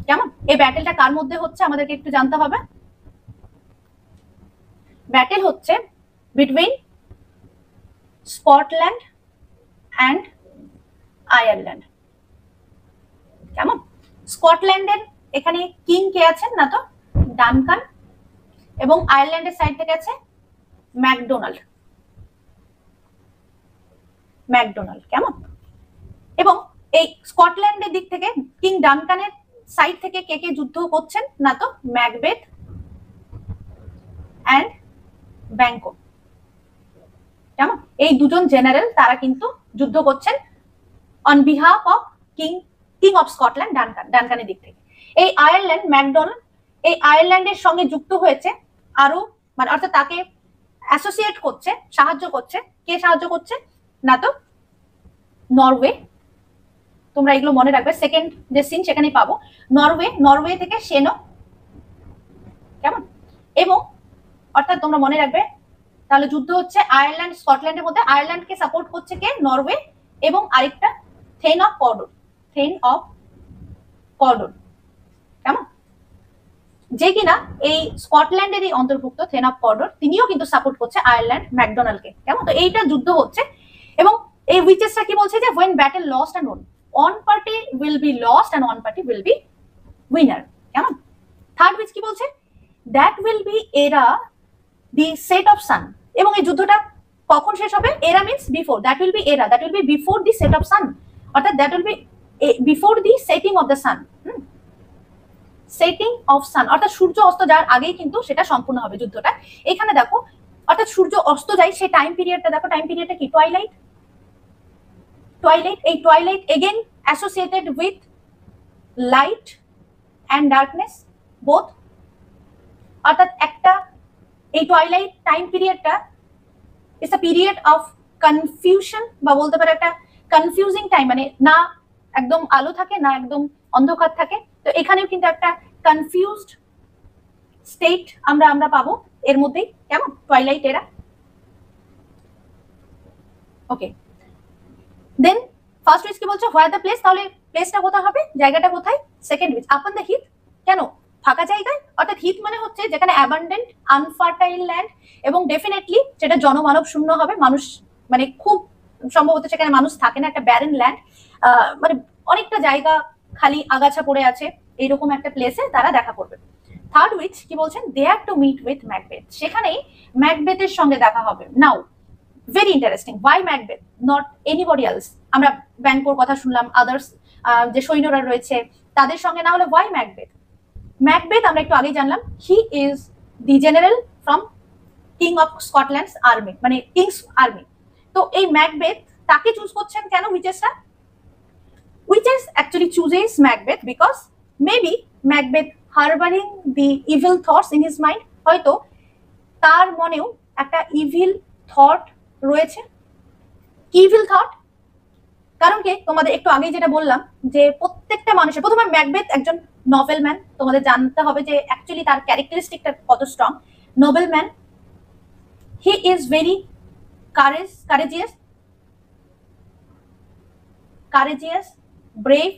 কেমন? এই ব্যাটেলটা কার মধ্যে হচ্ছে আমাদেরকে একটু জানতে হবে। ব্যাটেল হচ্ছে বিটুইন স্কটল্যান্ড অ্যান্ড আয়ারল্যান্ড। কেমন? স্কটল্যান্ডের এখানে কিং কে আছেন না তো? ডানকান। এবং আয়ারল্যান্ডের সাইড থেকে আছে ম্যাকডোনাল্ড। কেমন? এবং এই স্কটল্যান্ডের দিক থেকে কিং ডানকানের সাইড থেকে কে কে যুদ্ধ করছেন না তো? Macbeth and Banquo. কেমন? এই দুজন জেনারেল তারা কিন্তু যুদ্ধ করছেন on behalf of king of Scotland, ডানকানের দিক থেকে। এই আয়ারল্যান্ড, ম্যাকডোনাল্ড এই আয়ারল্যান্ডের সঙ্গে যুক্ত হয়েছে আরো, মানে অর্থাৎ তাকে অ্যাসোসিয়েট করছে, সাহায্য করছে। কে সাহায্য করছে না তো? নরওয়ে। তোমরা এগুলো মনে রাখবে, সেকেন্ড যে সিন সেখানেই পাবো। নরওয়ে থেকে সেনো। কেমন? এবং অর্থাৎ তোমরা মনে রাখবে তাহলে যুদ্ধ হচ্ছে আয়ারল্যান্ড স্কটল্যান্ডের মধ্যে। আয়ারল্যান্ডকে সাপোর্ট করছে কে? নরওয়ে। এবং আরেকটা থেন অফ কর্ডন। কেমন? যে কিনা এই স্কটল্যান্ডেরই অন্তর্ভুক্ত, থেন অফ কর্ডন, তিনিও কিন্তু সাপোর্ট করছে আয়ারল্যান্ড ম্যাকডোনাল্ডকে। কেমন? তো এইটা যুদ্ধ হচ্ছে। এবং এই উইচেসটা কি বলছে যে when battle lost and won, one party will be lost and one party will be winner। কেমন? থার্ড উইচ কি বলছে, that will be era the set of sun। এবং এই যুদ্ধটা কখন শেষ হবে? এরা means before, that will be era, that will be before the set of sun, অর্থাৎ that will be before the setting of the sun। Setting of sun অর্থাৎ সূর্য অস্ত যাওয়ার আগেই কিন্তু সেটা সম্পূর্ণ হবে যুদ্ধটা। এখানে দেখো অর্থাৎ সূর্য অস্ত যায় সেই টাইম পিরিয়ডটা দেখো, টাইম পিরিয়ডটা কি? টুয়াইলাইট। এই twilight again associated with light and darkness both. অর্থাৎ একটা এই টুয়াইলাইট টাইম পিরিয়ডটা it's a period of confusion, বা বলতে পারে একটা কনফিউজিং টাইম, মানে না একদম আলো থাকে না একদম অন্ধকার থাকে। তো এখানেও কিন্তু একটা কনফিউজড স্টেট আমরা পাবো এর মধ্যেই। কেমন? টুয়াইলাইট এরা। ওকে, দেন ফার্স্ট উইচ কি বলছে, হোয়ার দ্য প্লেস, তাহলে প্লেসটা কোথায় হবে? জায়গাটা কোথায়? Second which upon the Heath. কেন? ফাঁকা জায়গায়। অর্থাৎ হিথ মানে হচ্ছে যেখানে অ্যাবান্ডেন্ট আনফার্টাইল ল্যান্ড, এবং ডেফিনেটলি যেটা জনমানব শূন্য হবে, মানুষ মানে খুব সম্ভবত সেখানে মানুষ থাকে না, একটা ব্যারেন ল্যান্ড, মানে অনেকটা জায়গা খালি আগাছা পড়ে আছে, এইরকম একটা প্লেসে তারা দেখা করবে। থার্ড উইচ কি বলছেন, there to meet with Macbeth, সেখানেই ম্যাকবেথের সঙ্গে দেখা হবে। Now very interesting, why Macbeth, not anybody else. আমরা ব্যাংকোর কথা শুনলাম, আদার্স যে সৈন্যরা রয়েছে তাদের সঙ্গে না হলে ওয়াই ম্যাকবেথ? ম্যাকবেথ আমরা একটু আগেই জানলাম, he is the general from king of স্কটল্যান্ডস army, মানে কিংস আর্মি। তো এই ম্যাকবেথ তাকে চুজ করছেন কেন উইচেসরা? Witches actually chooses Macbeth because maybe Macbeth harboring the evil thoughts in his mind, হয়তো তার মনেও একটা ইভিল থট রয়েছে। কি ইভিল থট? কারণ কি তোমাদের একটু আগে যেটা বললাম যে প্রত্যেকটা মানুষের, প্রথমে ম্যাকবেথ একজন নভেল ম্যান, তোমাদের জানতে হবে যে অ্যাকচুয়ালি তার ক্যারেক্টারিস্টিকটা কত strong. Noble man, he is very courageous, brave,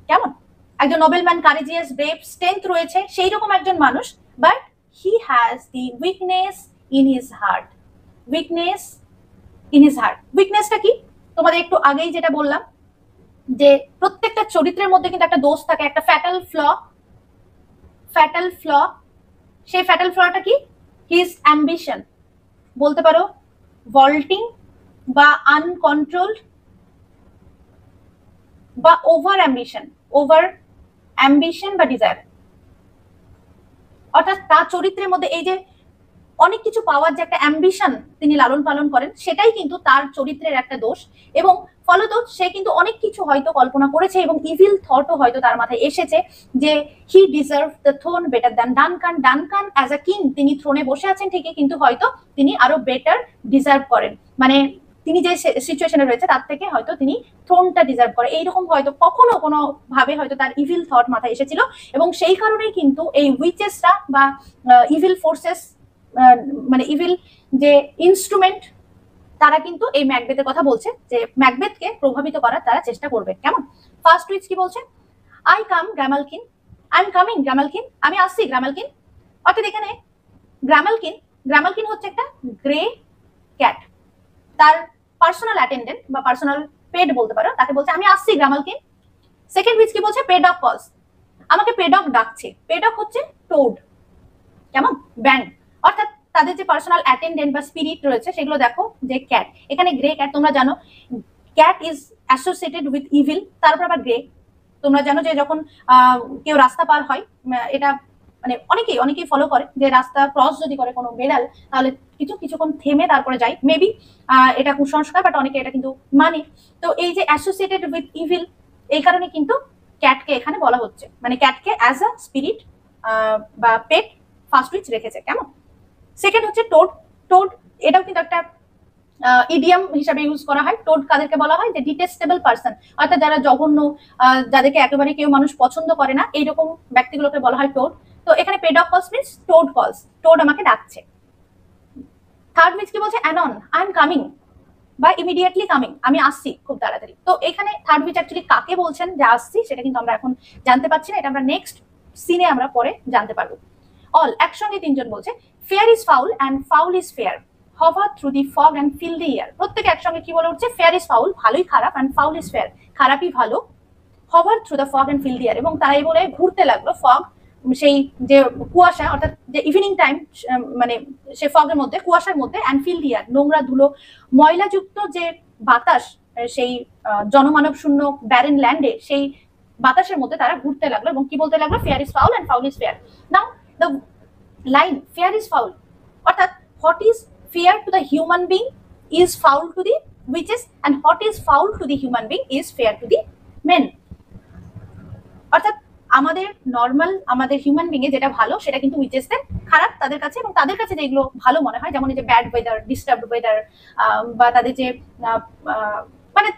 কেমন একজন noble man, courageous, brave, strength রয়েছে সেই রকম একজন মানুষ, but he has the weakness in his heart. উইকনেসটা কি তোমাদের একটু আগেই যেটা বললাম যে প্রত্যেকটা চরিত্রের মধ্যে কিন্তু একটা দোষ থাকে, একটা ফ্যাটাল ফ্ল। সেই ফ্যাটাল ফ্লটা কি? হিজ অ্যাম্বিশন, বলতে পারো ভল্টিং বা আনকন্ট্রোলড বা ওভার অ্যাম্বিশন বা ডিজায়ার। অর্থাৎ তার চরিত্রের মধ্যে এই যে অনেক কিছু পাওয়ার যে একটা অ্যাম্বিশন তিনি লালন পালন করেন, সেটাই কিন্তু তার চরিত্রের একটা দোষ। এবং ফলত সে কিন্তু অনেক কিছু হয়তো কল্পনা করেছে এবং ইভিল থটও হয়তো তার মাথায় এসেছে যে হি deserve the thrown better than Duncan. Duncan as a king তিনি থ্রোনে বসে আছেন ঠিকই, কিন্তু হয়তো তিনি আরো বেটার ডিজার্ভ করেন, মানে তিনি যে সিচুয়েশনে রয়েছে তার থেকে হয়তো তিনি থ্রোনটা ডিজার্ভ করে, এইরকম হয়তো কখনো কোনো ভাবে হয়তো তার ইভিল থট মাথায় এসেছিল। এবং সেই কারণেই কিন্তু এই উইচেসরা বা ইভিল ফোর্সেস, মানে ইভিল যে ইনস্ট্রুমেন্ট, তারা কিন্তু এই ম্যাকবেথের কথা বলছে যে ম্যাকবেথকে প্রভাবিত করার তারা চেষ্টা করবে। কেমন? ফার্স্ট উইচ কি বলছে? I come Graymalkin, I am coming Graymalkin, আমি আসছি গ্রামালকিন। অর্থাৎ এখানে গ্রামালকিন হচ্ছে একটা গ্রে ক্যাট, তার পার্সোনাল অ্যাটেন্ডেন্ট বা পার্সোনাল পেড বলতে পারো, তাকে বলছে আমি আসছি গ্রামালকিন। সেকেন্ড উইচ কি বলছে? পেডক কলস, আমাকে পেডক ডাকছে। পেডক হচ্ছে টোড, কেমন? ব্যাং। অর্থাৎ তাদের যে পার্সোনাল অ্যাটেন্ডেন্ট বা স্পিরিট রয়েছে সেগুলো দেখো যে ক্যাট, এখানে গ্রে ক্যাট। তোমরা জানো cat is associated with evil, তারপর আবার গ্রে। তোমরা জানো যে যখন কেউ রাস্তা পার হয়, এটা মানে অনেকেই ফলো করে যে রাস্তা ক্রস যদি করে কোনো বেড়াল, তাহলে কিছুক্ষণ থেমে তারপরে যায়। মেবি এটা কুসংস্কার, বাট অনেকে এটা কিন্তু মানে। তো এই যে অ্যাসোসিয়েটেড উইথ ইভিল, এই কারণে কিন্তু ক্যাটকে এখানে বলা হচ্ছে, মানে ক্যাটকে অ্যাজ আ স্পিরিট বা পেট ফার্স্ট উইচ রেখেছে। কেমন? সেকেন্ড হচ্ছে টোড। টোড এটাও কিন্তু একটা ইডিয়াম হিসাবে ইউজ করা হয়। টোড কাদেরকে বলা হয়? যে ডিটেস্টেবল পারসন, অর্থাৎ যারা জঘন্য, যাদেরকে একেবারে কেউ মানুষ পছন্দ করে না, এইরকম ব্যক্তিগুলোকে বলা হয় টোড। তো এখানে পেডক কলস মিন্স টোড কলস, টোড আমাকে ডাকছে। থার্ড উইচ কি বলছে? অ্যানন, আই এম কামিং বা ইমিডিয়েটলি কামিং, আমি আসছি খুব তাড়াতাড়ি। তো এখানে থার্ড উইচ অ্যাকচুয়ালি কাকে বলছেন যে আসছি, সেটা কিন্তু আমরা এখন জানতে পারছি না, এটা আমরা নেক্সট সিনে আমরা পরে জানতে পারবো। অল একসঙ্গে তিনজন বলছে fair is foul and foul is fair, hover through the fog and fill the air। প্রত্যেকে একসঙ্গে কি বলে উঠছে? ফেয়ার ইজ ফাউল, ভালোই খারাপ, অ্যান্ড ফাউল ইজ ফেয়ার, খারাপই ভালো, hover through the fog and fill the air। এবং তারাই বলে ঘুরতে লাগলো ফগ, সেই যে কুয়াশা, অর্থাৎ যে ইভিনিং টাইম, মানে সে ফগের মধ্যে, কুয়াশার মধ্যে, অ্যান্ড ফিল দি এয়ার, নোংরা ধুলো ময়লাযুক্ত যে বাতাস, সেই জনমানব শূন্য ব্যারেন ল্যান্ডে, সেই বাতাসের মধ্যে তারা ঘুরতে লাগলো এবং কি বলতে লাগলো? Fair is foul and foul is fair. Now the line fair is foul, অর্থাৎ what is fair to the human being is foul to the witches, and what is foul to the human being is fair to the men। অর্থাৎ আমাদের normal, আমাদের human being a যেটা ভালো সেটা কিন্তু উইচেসদের খারাপ তাদের কাছে, এবং তাদের কাছে যেগুলো ভালো মনে হয়, যেমন এই যে ব্যাড ওয়েদার, ডিস্টার্বড ওয়েদার, বা তাদের যে মানে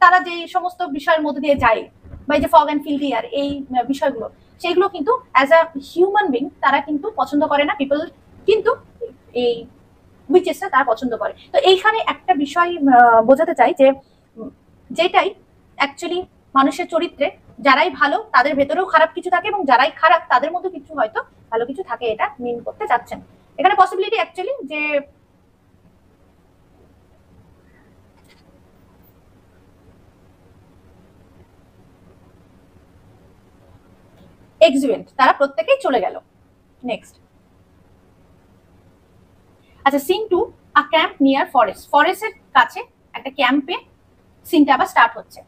তারা যে সমস্ত বিষয়ের মধ্যে দিয়ে যায়, বা এই যে fog and fill the air, এই বিষয়গুলো, সেগুলো কিন্তু অ্যাজ আ হিউম্যান বিং তারা কিন্তু পছন্দ করে না। পিপল কিন্তু এই উইচেসটা তারা পছন্দ করে। তো এইখানে একটা বিষয় বোঝাতে চাই যে যেটাই অ্যাকচুয়ালি মানুষের চরিত্রে, যারাই ভালো তাদের ভেতরেও খারাপ কিছু থাকে, এবং যারাই খারাপ তাদের মধ্যে কিছু হয়তো ভালো কিছু থাকে, এটা মিন করতে চাচ্ছেন। এখানে পসিবিলিটি অ্যাকচুয়ালি যে এক্সিডেন্ট, তারা প্রত্যেকেই চলে গেল। নেক্সট, আচ্ছা, সিন টু, আ ক্যাম্প নিয়ার ফরেস্ট। ফরেস্টের কাছে একটা ক্যাম্পে সিনটা আবার স্টার্ট হচ্ছে।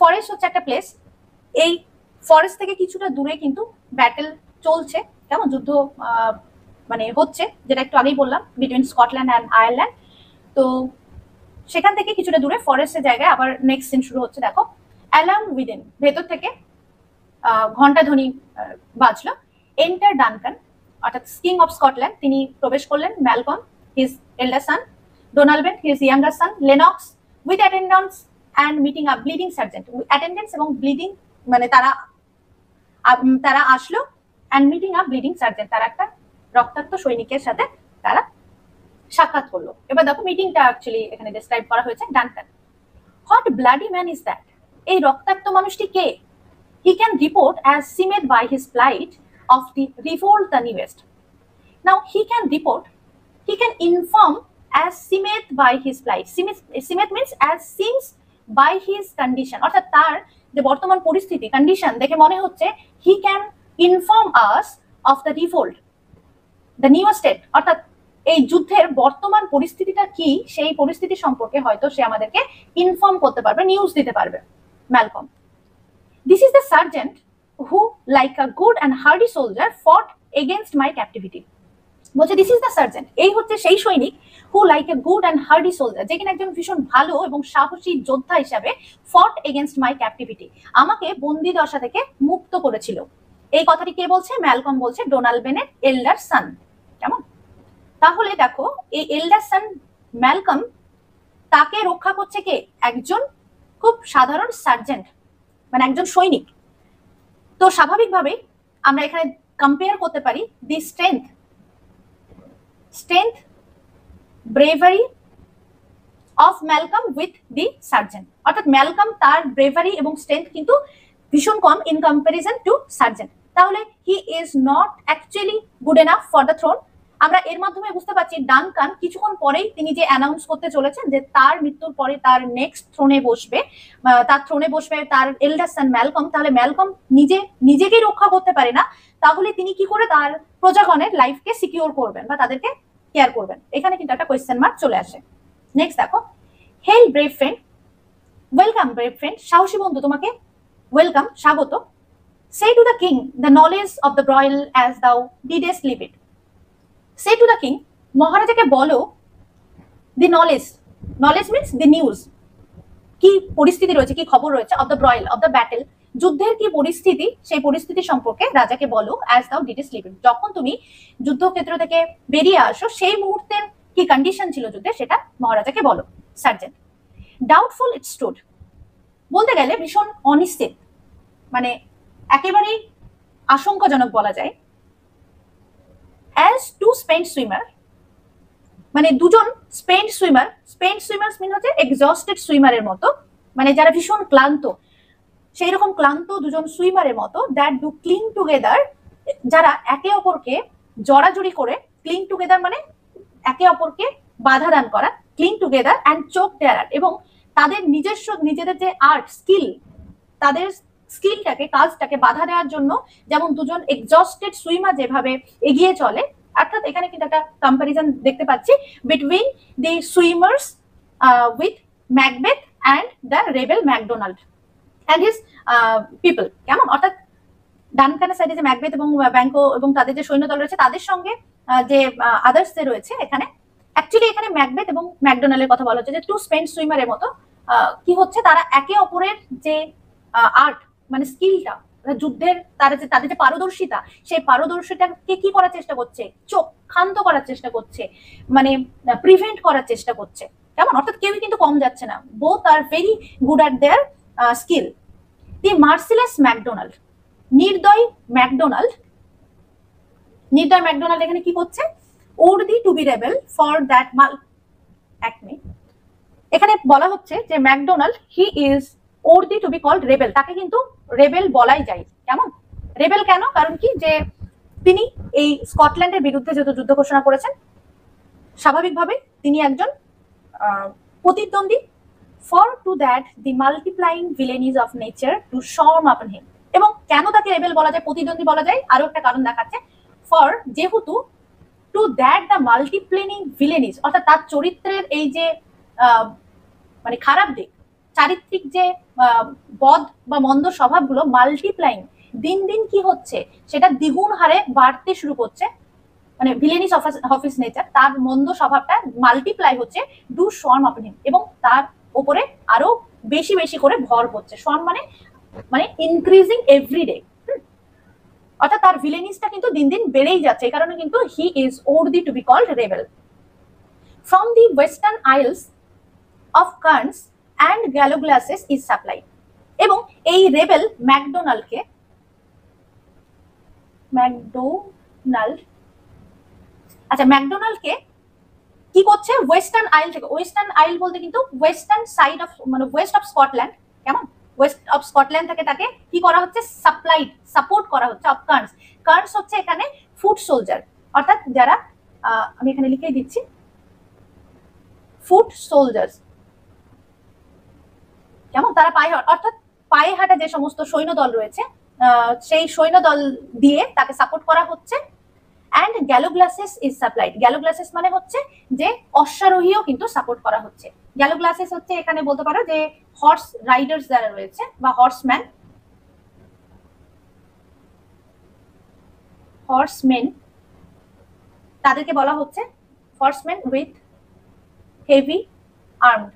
ফরেস্ট হচ্ছে একটা প্লেস, এই ফরেস্ট থেকে কিছুটা দূরে কিন্তু ব্যাটেল চলছে, কেমন? যুদ্ধ মানে হচ্ছে, যেটা একটু আগেই বললাম, বিটুইন স্কটল্যান্ড অ্যান্ড আয়ারল্যান্ড। তো সেখান থেকে কিছুটা দূরে ফরেস্টের জায়গায় আবার নেক্সট সিন শুরু হচ্ছে। দেখো, অ্যালার্ম উইদিন, ভেতর থেকে ঘন্টা ধ্বনি বাজলো। এন্টার ডানকান, অর্থাৎ কিং অফ স্কটল্যান্ড, তিনি প্রবেশ করলেন। Malcolm, his এল্ডার San, Donovan, his younger son, Lennox, with attendance and meeting a bleeding sergeant. Attendance এবং bleeding মানে তারা আসলো and meeting a bleeding sergeant. তারা একটা রক্তাক্ত সৈনিকের সাথে তারা সাক্ষাৎ করলো। এবার দেখো মিটিংটা অ্যাকচুয়ালি এখানে ডেসক্রাইব করা হয়েছে। Duncan, what bloody man is that? এই রক্তাক্ত মানুষটি কে? He can report as Simed by his plight of the revolt the newest. Now he can report, he can inform as Simed by his plight. Simed means as seems by his condition. অর্থাৎ তার যে বর্তমান পরিস্থিতি condition দেখে মনে হচ্ছে he can inform us of the revolt the newest state. অর্থাৎ এই যুদ্ধের বর্তমান পরিস্থিতিটা কি সেই পরিস্থিতি সম্পর্কে হয়তো সে আমাদেরকে ইনফর্ম করতে পারবে, নিউজ দিতে পারবে। Malcolm, this is the sergeant who like a good and hardy soldier fought against my captivity. বলছে দিস ইজ দ্য সার্জেন্ট, এই হচ্ছে সেই সৈনিক who like a good and hardy soldier, যে কিনা একজন ভীষণ ভালো এবং সাহসী যোদ্ধা হিসাবে ফট এগেনস্ট মাই ক্যাপটিভিটি, আমাকে বন্দি দশা থেকে মুক্ত করেছিল। এই কথাটি কে বলছে? ম্যালকম বলছে, ডোনাল্ড বেনেট এল্ডার সান। কেমন? তাহলে দেখো এই এল্ডার সান ম্যালকম, তাকে রক্ষা করছে কে? একজন খুব সাধারণ সার্জেন্ট, মানে একজন সৈনিক। তো স্বাভাবিকভাবেই আমরা এখানে কম্পেয়ার করতে পারি the strength, bravery of Malcolm with the sergeant. অর্থাৎ ম্যালকম তার ব্রেভারি এবং স্ট্রেংথ কিন্তু ভীষণ কম ইন কম্পারিজন টু সার্জেন্ট। তাহলে he is not actually good enough for the throne. আমরা এর মাধ্যমে বুঝতে পারছি ডানকান কিছুক্ষণ পরেই তিনি যে অ্যানাউন্স করতে চলেছেন যে তার মৃত্যুর পরে তার নেক্সট থ্রোনে বসবে, তার এল্ডার সান ম্যালকম। তাহলে ম্যালকম নিজেকেই রক্ষা করতে পারে না, তাহলে তিনি কি করে তার প্রজাগণের লাইফকে সিকিউর করবেন বা তাদেরকে কেয়ার করবেন? এখানে কিন্তু একটা কোয়েশ্চেন মার্ক চলে আসে। নেক্সট দেখো, hail brave friend, welcome brave friend, সাহসী বন্ধু তোমাকে ওয়েলকাম, স্বাগত। Say to the king the knowledge of the broil as thou didst leave it. Say to the king, মহারাজাকে বলো, the knowledge, knowledge means the news, কি পরিস্থিতি রয়েছে, কি খবর রয়েছে, of the broil, of the battle, যুদ্ধের কি পরিস্থিতি, সেই পরিস্থিতি সম্পর্কে রাজাকে বলো, অ্যাজ দাও ডিডেস্ট লিভ ইট, যখন তুমি যুদ্ধক্ষেত্র থেকে বেরিয়ে আসো সেই মুহূর্তের কি কন্ডিশন ছিল যুদ্ধে সেটা মহারাজাকে বলো। সার্জেন্ট, ডাউটফুল ইট স্টুড, বলতে গেলে ভীষণ অনিশ্চিত, মানে একেবারেই আশঙ্কাজনক বলা যায়। অ্যাজ টু স্পেন্ট সুইমার, মানে দুজন স্পেন্ট সুইমার, স্পেন্ট সুইমার মিন হচ্ছে এক্সস্টেড সুইমারের মতো, মানে যারা ভীষণ ক্লান্ত, সেই রকম ক্লান্ত দুজন সুইমারের মতো, দ্যাট ডু ক্লিং টুগেদার, যারা একে অপরকে জড়াজড়ি করে, ক্লিং টুগেদার মানে একে অপরকে বাধা দান করা, cling together and choke their art, এবং তাদের নিজেদের যে আর্ট স্কিল, তাদের স্কিলটাকে, কাজটাকে বাধা দেওয়ার জন্য যেমন দুজন এক্সস্টেড সুইমার যেভাবে এগিয়ে চলে, অর্থাৎ এখানে কিন্তু একটা কম্পারিজন দেখতে পাচ্ছি between the swimmers with Macbeth and the rebel Macdonald and his people. কেমন? অর্থাৎ ডানকানের সাইডে যে ম্যাকবেথ এবং ব্যাংকো এবং তাদের যে সৈন্যদল রয়েছে তাদের সঙ্গে যে আদার্স যে রয়েছে, এখানে অ্যাকচুয়ালি এখানে ম্যাকবেথ এবং ম্যাকডোনাল্ডের কথা বলা হচ্ছে যে টু স্পেন্ট সুইমারের মতো কি হচ্ছে, তারা একে অপরের যে আর্ট মানে স্কিলটা, যুদ্ধের তাদের যে পারদর্শিতা, সেই পারদর্শিতাকে কি করার চেষ্টা করছে, চোখ ক্ষান্ত করার চেষ্টা করছে, মানে প্রিভেন্ট করার চেষ্টা করছে। কেমন? অর্থাৎ কেউই কিন্তু কম যাচ্ছে না, both are very good at their skill. The merciless Macdonald, নির্দয় ম্যাকডোনাল্ড, নির্দয় ম্যাকডোনাল্ড এখানে কি করছে? Worthy to be rebel for that মাল, এক মিনিট, এখানে বলা হচ্ছে যে Macdonald he is worthy to be called rebel, তাকে কিন্তু রেবেল বলাই যায়। কেমন? রেবেল কেন? কারণ কি, যে তিনি এই স্কটল্যান্ডের বিরুদ্ধে যেহেতু যুদ্ধ ঘোষণা করেছেন, স্বাভাবিকভাবে তিনি একজন প্রতিদ্বন্দ্বী। For to that the multiplying villainies of nature to swarm upon him, এবং কেন তাকে রেবেল বলা যায়, প্রতিদ্বন্দ্বী বলা যায়, আরো একটা কারণ দেখাচ্ছে। ফর, যেহেতু, টু দ্যাট দ্য মাল্টিপ্লেনিং ভিলেনিজ, অর্থাৎ তার চরিত্রের এই যে মানে খারাপ দিক, চারিত্রিক যে বদ বা মন্দ স্বভাবগুলো, মাল্টিপ্লাইং, দিন দিন কি হচ্ছে, সেটা দ্বিগুণ হারে বাড়তে শুরু করছে, মানে ভিলেনিস অফ হিজ নেচার, তার মন্দ স্বভাবটা মাল্টিপ্লাই হচ্ছে, ডু শর্ম আপন হিম, এবং তার উপরে আরো বেশি বেশি করে ভর হচ্ছে। শর্ম মানে ইনক্রিজিং এভরিডে, অর্থাৎ তার ভিলেনিসটা কিন্তু দিন দিন বেড়েই যাচ্ছে, এই কারণে কিন্তু he is worthy to be called rebel. from the western isles of Cairns and Galloglasses is supplied. এবং এই রেবেল ম্যাকডোনাল্ডকে কি করছে ওয়েস্টার্ন আইল থেকে, ওয়েস্টার্ন আইল বলতে কিন্তু ওয়েস্টার্ন সাইড অফ মানে ওয়েস্ট অফ স্কটল্যান্ড, কেমন ওয়েস্ট অফ স্কটল্যান্ড থেকে তাকে কি করা হচ্ছে সাপ্লাইড সাপোর্ট করা হচ্ছে অফ কার্নস। কার্নস হচ্ছে এখানে ফুট সোলজার, অর্থাৎ যারা আমি এখানে লিখে দিচ্ছি ফুট সোলজার্স, কেমন তারা পায়ে অর্থাৎ পায়ে হাঁটা যে সমস্ত সৈন্যদল রয়েছে সেই সৈন্যদল দিয়ে তাকে সাপোর্ট করা হচ্ছে। অ্যান্ড গ্যালোগ্লাসেস ইজ সাপ্লাইড, গ্যালোগ্লাসেস মানে হচ্ছে যে অশ্বারোহীও কিন্তু সাপোর্ট করা হচ্ছে। গ্যালোগ্লাসেস হচ্ছে এখানে বলতে পারো যে হর্স রাইডার্স যারা রয়েছে বা হর্সম্যান তাদেরকে বলা হচ্ছে হর্সম্যান উইথ হেভি আর্মড।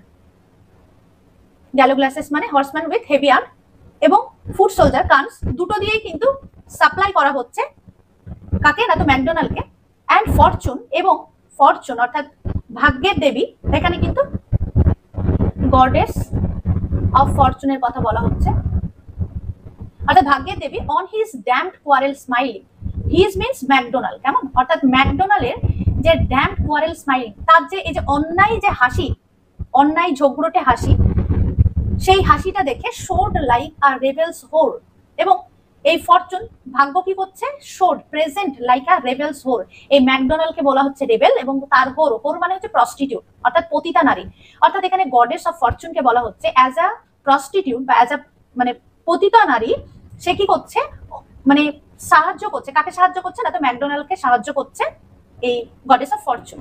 গ্যালোগ্লাসেস মানে হর্সম্যান উইথ হেভি আর্ম এবং ফুট সোলজার কার্নস দুটো দিয়েই কিন্তু সাপ্লাই করা হচ্ছে কাকে না তো ম্যাকডোনাল্ডকে। অ্যান্ড ফরচুন, এবং ফরচুন অর্থাৎ ভাগ্যের দেবী, এখানে কিন্তু গডেস অফ ফরচুনের কথা বলা হচ্ছে, অর্থাৎ ভাগ্যের দেবী on his damped quarrel smiling, his means Macdonald, কেমন অর্থাৎ ম্যাকডোনাল্ডের যে ড্যাম্পড কোয়ারেল স্মাইলিং, তার যে এই যে অন্যায় যে হাসি, অন্যায় ঝগড়টে হাসি, সেই হাসিটা দেখে showed like a rebel's whore. এবং এই ফরচুন ভাগ্য কি করছে showed present like a rebel's whore, এই ম্যাকডোনাল্ডকে বলা হচ্ছে রেবেল এবং তার হোর, হোর মানে হচ্ছে প্রস্টিটিউট অর্থাৎ পতিতা নারী, অর্থাৎ এখানে গডেস অফ ফরচুনকে বলা হচ্ছে অ্যাজ আ প্রস্টিটিউট বা অ্যাজ আ মানে পতিতা নারী। সে কি করছে মানে সাহায্য করছে, কাকে সাহায্য করছে না তো ম্যাকডোনাল্ডকে সাহায্য করছে এই goddess of fortune.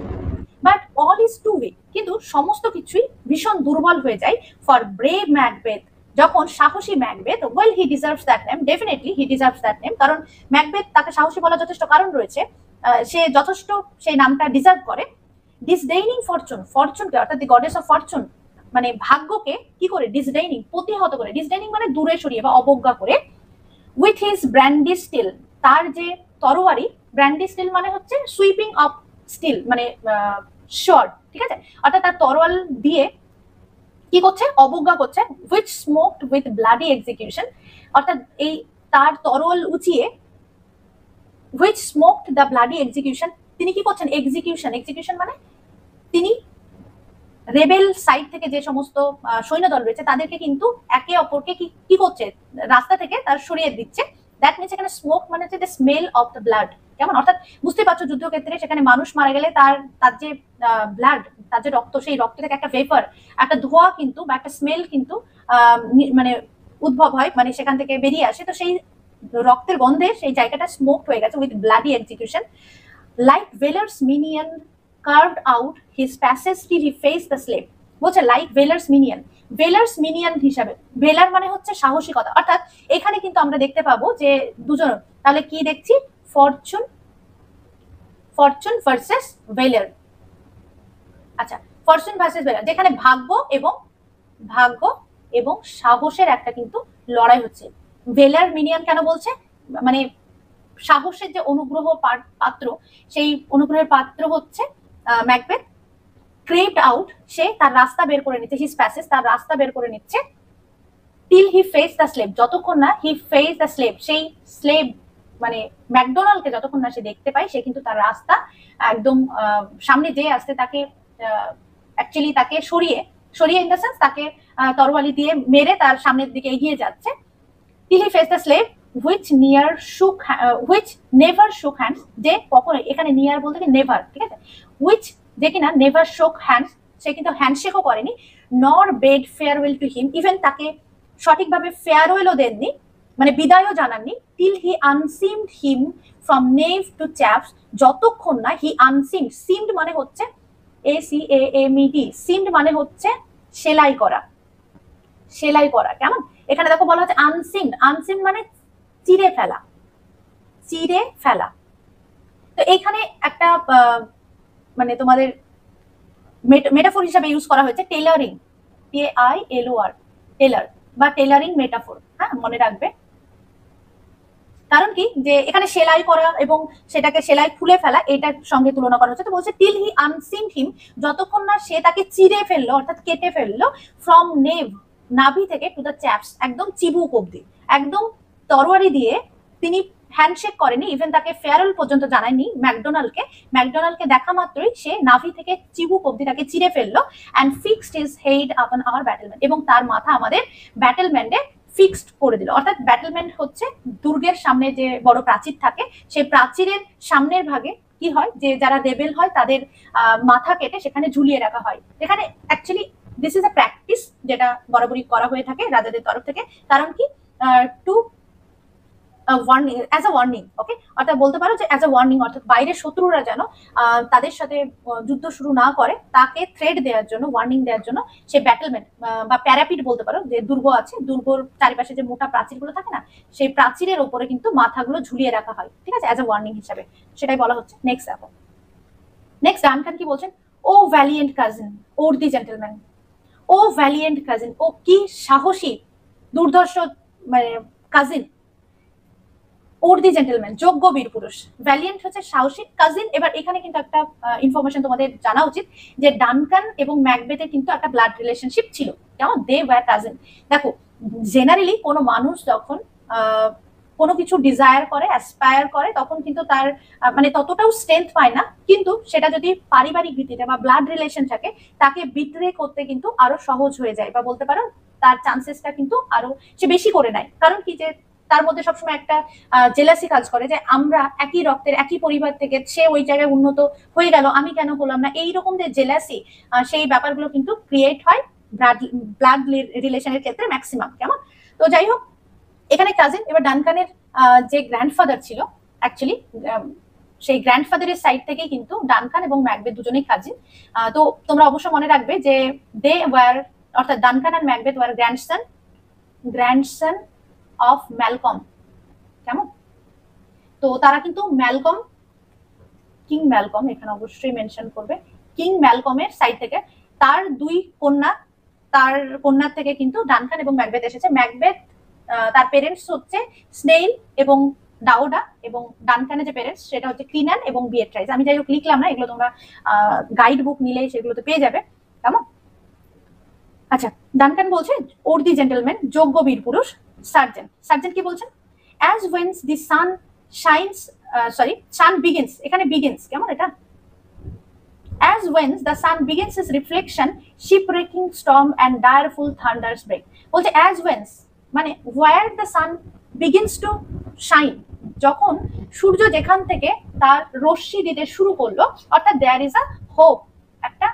But all is too weak, কিন্তু সমস্ত কিছুই ভীষণ দুর্বল হয়ে যায় ফর ব্রেভ ম্যাকবেথ, যখন সাহসী Macbeth, well he deserves that name, definitely he deserves that name, কারণ ম্যাকবেথ তাকে সাহসী বলার যথেষ্ট কারণ রয়েছে, সে যথেষ্ট সেই নামটা ডিজার্ভ করে। ডিসডেইনিং ফরচুন, ফরচুনকে অর্থাৎ দি গডেস অফ ফরচুন মানে ভাগ্যকে কি করে ডিসডেইনিং প্রতিহত করে, ডিসডেইনিং মানে দূরে সরিয়ে বা অবজ্ঞা করে। উইথ হিজ ব্র্যান্ডি স্টিল, তার যে তরোয়ারি, ব্র্যান্ডি স্টিল মানে হচ্ছে সুইপিং অফ স্টিল মানে শর্ট, ঠিক আছে, অর্থাৎ তার তরোয়াল দিয়ে কি করছে অবজ্ঞা করছে। Which smoked with bloody execution, অর্থাৎ এই তার তরোয়াল উঁচিয়ে which smoked the bloody execution, তিনি কি করছেন এক্সিকিউশন, এক্সিকিউশন মানে তিনি রেবেল সাইড থেকে যে সমস্ত সৈন্যদল রয়েছে তাদেরকে কিন্তু একে অপরকে কি করছে রাস্তা থেকে তার সরিয়ে দিচ্ছে। দ্যাট মিনস এখানে স্মোক মানে হচ্ছে the smell of the blood, কেমন অর্থাৎ বুঝতে পারছো যুদ্ধক্ষেত্রে সেখানে মানুষ মারা গেলে তার যে ব্লাড, তার যে রক্ত, সেই রক্ত থেকে একটা ভেপার, একটা ধোঁয়া কিন্তু বা একটা স্মেল কিন্তু মানে উদ্ভব হয়, মানে সেখান থেকে বেরিয়ে আসে। তো সেই রক্তের গন্ধে সেই জায়গাটা স্মোক হয়ে গেছে with bloody execution. Like valour's minion carved out his passage till he faced the slave, বলছে লাইক ভেলার্স মিনিয়ন, ভেলার্স মিনিয়ন হিসাবে, ভেলার মানে হচ্ছে সাহসিকতা, অর্থাৎ এখানে কিন্তু আমরা দেখতে পাবো যে দুজন, তাহলে কি দেখছি ফরচুন ভার্সেস ভেলার, আচ্ছা ফরচুন ভার্সেস ভেলার, যেখানে ভাগ্য এবং সাহসের একটা কিন্তু লড়াই হচ্ছে। ভেলার মিনিয়ন কেন বলছে, মানে সাহসের যে অনুগ্রহ পাত্র, সেই অনুগ্রহের পাত্র হচ্ছে ম্যাকবেথ। ক্রেভড আউট, সে তার রাস্তা বের করে নিচ্ছে, হিজ প্যাসেজ তার রাস্তা বের করে নিচ্ছে। Till he face the slave, যতক্ষণ না হি ফেস দ্য স্লেভ, সেই স্লেভ মানে ম্যাকডোনাল্ডকে যতক্ষণ না সে দেখতে পায়, সে কিন্তু তার রাস্তা একদম সামনে যে আসতে তাকে অ্যাকচুয়ালি তাকে সরিয়ে ইন দ্য সেন্স তাকে তরবারি দিয়ে মেরে তার সামনের দিকে এগিয়ে যাচ্ছে। Till he face the slave which never shook hands, যে কখনো, এখানে নিয়ার বলতে কি নেভার, ঠিক আছে, which যে কিনা নেভার শোক হ্যান্ডস, সে কিন্তু হ্যান্ডশেকও করেনি, nor bade farewell to him, even তাকে সঠিকভাবে ফেয়ারওয়েলও দেননি, মানে বিদায়ও জানাননি। Till he unseamed him from nave to chaps, যতক্ষণ না হি আনসিমড, সিমড মানে হচ্ছে ACAMED, সিমড মানে হচ্ছে সেলাই করা, কেমন, এখানে দেখো বলা হচ্ছে আনসিমড মানে চিড়ে ফেলা। তো এখানে একটা মানে তোমাদের মেটাফোর হিসাবে ইউজ করা হয়েছে টেলারিং, TAILOR, টেলার বা টেলারিং মেটাফোর, হ্যাঁ মনে রাখবে। কারণ কি যে এখানে সেলাই করা এবং সেটাকে সেলাই খুলে ফেলা এটার সঙ্গে তুলনা করা হচ্ছে। তো বলছে টিল হি আনসিন হিম, যতক্ষণ না সে তাকে চিরে ফেললো অর্থাৎ কেটে ফেললো, ফ্রম নেভ নাভি থেকে টু দ্য চ্যাপস একদম চিবুক অব্দি, একদম তরোয়ারি দিয়ে তিনি হ্যান্ডশেক করেনি, ইভেন তাকে ফেয়ারওয়েল পর্যন্ত জানায়নি ম্যাকডোনাল্ডকে দেখা মাত্রই সে নাভি থেকে চিবুক অব্দি তাকে চিরে ফেললো, অ্যান্ড ফিক্সড হিজ হেড আপন আওয়ার ব্যাটেলমেন্ট, এবং তার মাথা আমাদের ব্যাটেলমেন্টে ফিক্সড করে দিল। অর্থাৎ ব্যাটেলমেন্ট হচ্ছে দুর্গের সামনে যে বড় প্রাচীর থাকে, সেই প্রাচীরের সামনের ভাগে কি হয় যে যারা রেবেল হয় তাদের মাথা কেটে সেখানে ঝুলিয়ে রাখা হয়। এখানে actually this is a practice যেটা বরাবরই করা হয়ে থাকে রাজাদের তরফ থেকে। কারণ কি to warning, as a warning, okay, অর্থাৎ বলতে পারো যে অ্যাজ আ ওয়ার্নিং, অর্থাৎ বাইরের শত্রুরা যেন তাদের সাথে যুদ্ধ শুরু না করে, তাকে থ্রেড দেওয়ার জন্য, ওয়ার্নিং দেওয়ার জন্য সে ব্যাটেলমেন্ট বা প্যারাপিট বলতে পারো, যে দুর্গ আছে, দুর্গর চারিপাশে যে মোটা প্রাচীরগুলো থাকে না, সেই প্রাচীরের ওপরে কিন্তু মাথাগুলো ঝুলিয়ে রাখা হয়, ঠিক আছে, অ্যাজ আ ওয়ার্নিং হিসাবে, সেটাই বলা হচ্ছে। নেক্সট দেখো, নেক্সট ডানকান কি বলছেন, ও ভ্যালিয়েন্ট কাজিন ওর দি জেন্টলম্যান, ও ভ্যালিয়েন্ট কাজিন, ও কি সাহসী দুর্ধর্ষ মানে কাজিন, ওর দি জেন্টলম্যান যোগ্য বীর পুরুষ, ভ্যালিয়েন্ট হচ্ছে সাহসী, কাজিন। এবার এখানে কিন্তু একটা ইনফরমেশন তোমাদের জানা উচিত যে ডানকান এবং ম্যাকবেথের কিন্তু একটা ব্লাড রিলেশনশিপ ছিল, কেমন, দে ওয়্যার কাজিন। দেখো জেনারেলি কোনো মানুষ যখন কোনো কিছু ডিজায়ার করে, অ্যাসপায়ার করে, তখন কিন্তু তার মানে ততটাও স্ট্রেংথ পায় না, কিন্তু সেটা যদি পারিবারিক ভিত্তিতে বা ব্লাড রিলেশন থাকে, তাকে বিট্রে করতে কিন্তু আরো সহজ হয়ে যায়, বা বলতে পারো তার চান্সেসটা কিন্তু আরো সে বেশি করে নেয়। কারণ কি যে তার মধ্যে সবসময় একটা জেলাসি কাজ করে, যে আমরা একই রক্তের একই পরিবার থেকে, সে ওই জায়গায় উন্নত হয়ে গেল, আমি কেন হলাম না, এইরকম যে জেলাসি, সেই ব্যাপারগুলো কিন্তু ক্রিয়েট হয় ব্লাড রিলেশনের ক্ষেত্রে ম্যাক্সিমাম, কেমন। তো যাই হোক, এখানে কাজিন। এবার ডানকানের যে গ্র্যান্ডফাদার ছিল, অ্যাকচুয়ালি সেই গ্র্যান্ডফাদারের সাইড থেকেই কিন্তু ডানকান এবং ম্যাকবেথ দুজনেই কাজিন। তো তোমরা অবশ্য মনে রাখবে যে দে ওয়ার, অর্থাৎ ডানকান আর Macbeth were grandson of Malcolm, কেমন। তো তারা কিন্তু ম্যালকম, কিং ম্যালকম এখানে অবশ্যই মেনশন করবে, কিং ম্যালকমের সাইড থেকে তার দুই কন্যা, তার কন্যার থেকে কিন্তু ডানকান এবং ম্যাকবেথ এসেছে। ম্যাকবেথ তার পেরেন্টস হচ্ছে স্নেইল এবং ডাউডা, এবং ডানকানের যে পেরেন্টস সেটা হচ্ছে ক্রিনান এবং বিয়েট্রাইস। আমি যাই হোক লিখলাম না, এগুলো তোমরা গাইড বুক নিলেই সেগুলোতে পেয়ে যাবে, কেমন। আচ্ছা, ডানকান বলছে ওর দি জেন্টলম্যান যোগ্য বীর পুরুষ, সার্জেন্ট কি বলছেন, অ্যাজ ওয়েন্স দি সান শাইনস, সান বিগিনস, এখানে বিগিনস, কেমন এটা, as when the sun begins its reflection, shipwrecking storm and direful thunders break। বলছে as when মানে where the sun begins to shine, যখন সূর্য যেখান থেকে তার রশ্মি দিতে শুরু করলো, অর্থাৎ there is a hope, একটা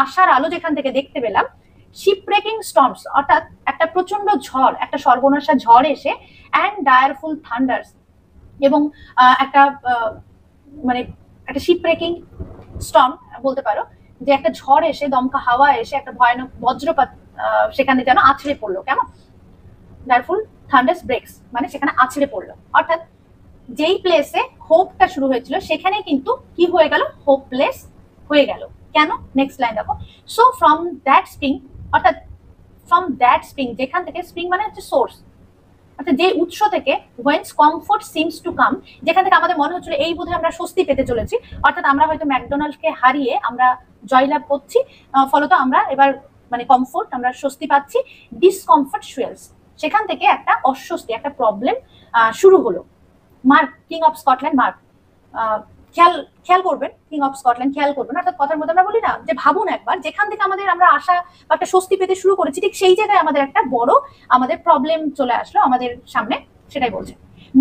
আশার আলো যেখান থেকে দেখতে পেলাম। shipwrecking storms অর্থাৎ একটা প্রচন্ড ঝড়, একটা সর্বনাশা ঝড় এসে, and direful thunders, এবং একটা মানে একটা shipwrecking স্টর্ম বলতে পারো, যে একটা ঝড় এসে, দমকা হাওয়া এসে, একটা ভয়ানক বজ্রপাত সেখানে যেন আছড়ে পড়লো, কেমন। ডারফুল থান্ডার্স ব্রেকস মানে সেখানে আছড়ে পড়লো, অর্থাৎ যেই প্লেসে হোপটা শুরু হয়েছিল সেখানে কিন্তু কি হয়ে গেল, হোপলেস হয়ে গেল, কেন। নেক্সট লাইন দেখো, সো ফ্রম দ্যাট স্প্রিং, অর্থাৎ ফ্রম দ্যাট স্প্রিং, যেখান থেকে, স্প্রিং মানে হচ্ছে সোর্স, অর্থাৎ যে উৎস থেকে, whence comfort seems to come, যেখান থেকে আমাদের মনে হচ্ছিল এই বোধহয় আমরা স্বস্তি পেতে চলেছি, অর্থাৎ আমরা হয়তো ম্যাকডোনাল্ডকে হারিয়ে আমরা জয়লাভ করছি, ফলত আমরা এবার মানে কমফোর্ট, আমরা স্বস্তি পাচ্ছি। ডিসকমফর্ট সুয়েলস, সেখান থেকে একটা অস্বস্তি, একটা প্রবলেম শুরু হলো। Mark king of Scotland, mark খেয়াল করবেন, কিং অফ স্কটল্যান্ড খেয়াল করবেন, অর্থাৎ কথার মধ্যে আমরা বলি না যে ভাবুন একবার, যেখান থেকে আমরা আশা বা একটা স্বস্তি পেতে শুরু করেছি, ঠিক সেই জায়গায় আমাদের একটা বড় আমাদের প্রবলেম চলে আসলো আমাদের সামনে, সেটাই বলছে।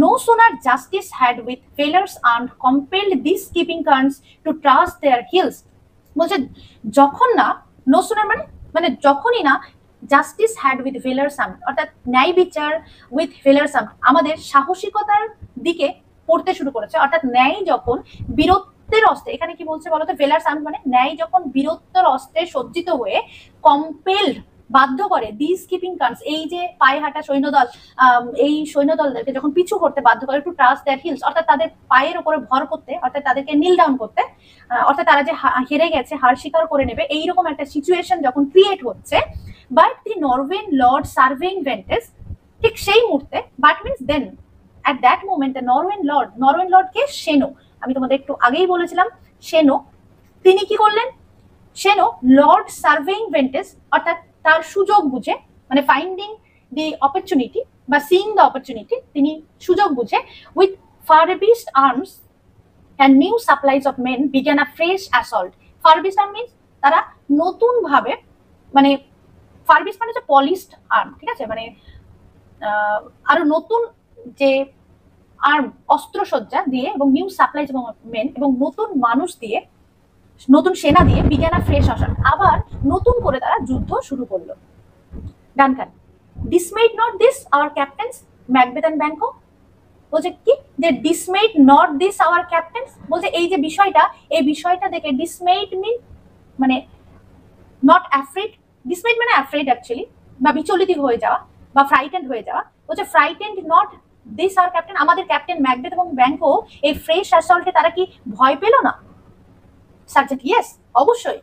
No sooner justice had with failures and compelled these keeping currents to trust their heels, বলছে যখন না, no sooner মানে যখনই না, জাস্টিস হ্যাড উইথ ভেলার্স আর্ম, অর্থাৎ ন্যায় বিচার উইথ ভেলার্স আর্ম আমাদের সাহসিকতার দিকে পড়তে শুরু করেছে, অর্থাৎ ন্যায় যখন বীরত্বের অস্ত্রে, এখানে কি বলছে বলতো, ভেলার্স আর্ম মানে ন্যায় যখন বীরত্বের অস্ত্রে সজ্জিত হয়ে কম্পেলড, বাধ্য করে, দিস কিপিং কার্নস, এই যে পায়ে হাঁটা সৈন্যদল, এই সৈন্যদলদেরকে যখন পিছু করতে বাধ্য করে, টু ট্রাস্ট দেয়ার হিলস, অর্থাৎ তাদের পায়ের উপরে ভর করতে, অর্থাৎ তাদেরকে নীল ডাউন করতে, অর্থাৎ তারা যে হেরে গেছে, হার স্বীকার করে নেবে, এইরকম একটা সিচুয়েশন যখন ক্রিয়েট হচ্ছে। But the Norweyan lord surveying vantage, ঠিক সেই মুহূর্তে, but means then, at that moment the Norweyan lord কে সেনো, আমি তোমাদের একটু আগেই বলেছিলাম সেনো, তিনি কি করলেন, সেনো লর্ড সার্ভেইং ভেন্টেস, অর্থাৎ তার সুযোগ বুঝে, মানে ফাইন্ডিং দি অপরচুনিটি বা সিইং দ্য অপরচুনিটি, তিনি সুযোগ বুঝে with furbished arms and new supplies of men began a fresh assault. Furbished arm means তারা নতুন ভাবে, মানে ফারবিস্ট মানে হচ্ছে পলিশড আর্ম, ঠিক আছে, মানে আরো নতুন যে আর্ম অস্ত্রসজ্জা দিয়ে এবং নিউ সাপ্লাইজ এবং মেন এবং নতুন মানুষ দিয়ে, নতুন সেনা দিয়ে বিজ্ঞানা ফ্রেশ আসন, আবার নতুন করে তারা যুদ্ধ শুরু করলো। Duncan, dismayed not this our captains Macbeth and Banquo, বলছে কি যে dismayed not this our captains, বলছে এই যে বিষয়টা, এই বিষয়টা দেখে ডিসমেড মিন মানে নট অ্যাফ্রেড, ডিসমেড মানে অ্যাফ্রেড অ্যাকচুয়ালি, বা বিচলিত হয়ে যাওয়া বা ফ্রাইটেন্ড হয়ে যাওয়া, বলছে frightened not this our captain, আমাদের ক্যাপ্টেন ম্যাকবেথ এবং ব্যাংকো এই ফ্রেশ অ্যাসল্টে তারা কি ভয় পেল না? সার্জেন্ট, ইয়েস, অবশ্যই।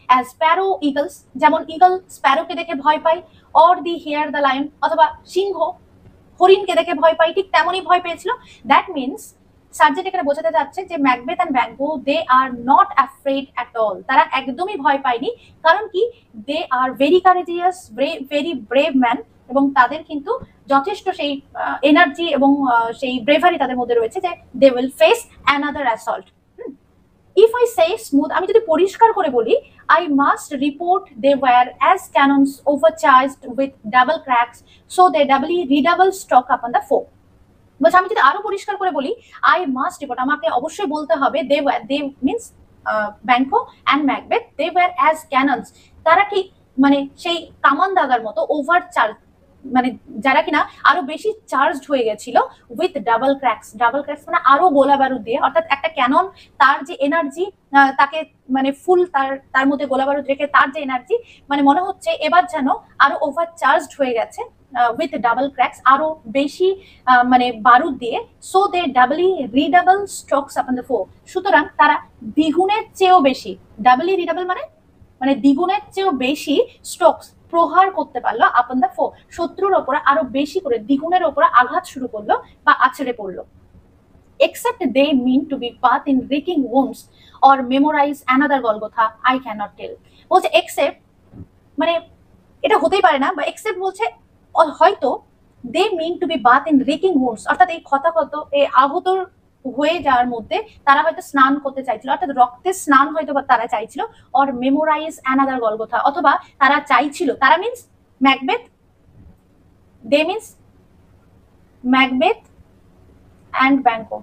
অ্যাজ স্প্যারো ইগলস, যেমন ইগল স্প্যারোকে দেখে ভয় পায়, or the hare the lion, অথবা সিংহ হরিণকে দেখে ভয় পায়, ঠিক তেমনই ভয় পেয়েছিল। দ্যাট মিনস সার্জেন্ট এখানে বোঝাতে যাচ্ছে যে Macbeth and Banquo they are not afraid at all, তারা একদমই ভয় পায়নি। কারণ কি, they are very courageous, very brave man, এবং তাদের কিন্তু যথেষ্ট সেই এনার্জি এবং সেই ব্রেভারি তাদের মধ্যে রয়েছে যে they will face another assault. If I say smooth, আমি যদি পরিষ্কার করে বলি, I must report they were as cannons overcharged with double cracks, so they doubly redouble stock upon the foe. বলছে আমি যদি আরো পরিষ্কার করে বলি, I must report, আমাকে অবশ্যই বলতে হবে, they means Banquo and Macbeth, they were as cannons, তারা ঠিক মানে সেই কামান দাগার মতো ওভারচার্জ, মানে যারা কিনা আরো বেশি চার্জড হয়ে গেছিল with double cracks, double cracks মানে আরো গোলা বারুদ দিয়ে, অর্থাৎ একটা ক্যানন তার যে এনার্জি, তাকে মানে ফুল তার মধ্যে গোলা বারুদ রেখে তার যে এনার্জি, মানে মনে হচ্ছে এবার যেন আরো ওভার চার্জড হয়ে গেছে উইথ ডাবল ক্র্যাক্স, আরো বেশি মানে বারুদ দিয়ে। So they doubly redouble strokes upon the foe, সুতরাং তারা দ্বিগুণের চেয়েও বেশি, ডাবলি রিডাবল মানে দ্বিগুণের চেয়েও বেশি স্ট্রোকস প্রহার করতে পারলো আপন দ্য ফো, শত্রুর ওপরে আরো বেশি করে দ্বিগুণের ওপরে আঘাত শুরু করলো বা আছড়ে পড়লো। Except they mean to be bath in reeking wounds or memorize another Golgotha, I cannot tell. বলছে except মানে এটা হতেই পারে না, বা except বলছে হয়তো they mean to be bath in reeking wounds, অর্থাৎ এই ক্ষত এই আহতর হয়ে যাওয়ার মধ্যে তারা হয়তো স্নান করতে চাইছিল, অর্থাৎ রক্তের স্নান হয়তো তারা চাইছিল, অর মেমোরাইজ অ্যানাদার গলগোথা, অথবা তারা চাইছিল, তারা means Macbeth, they means Macbeth and Banquo,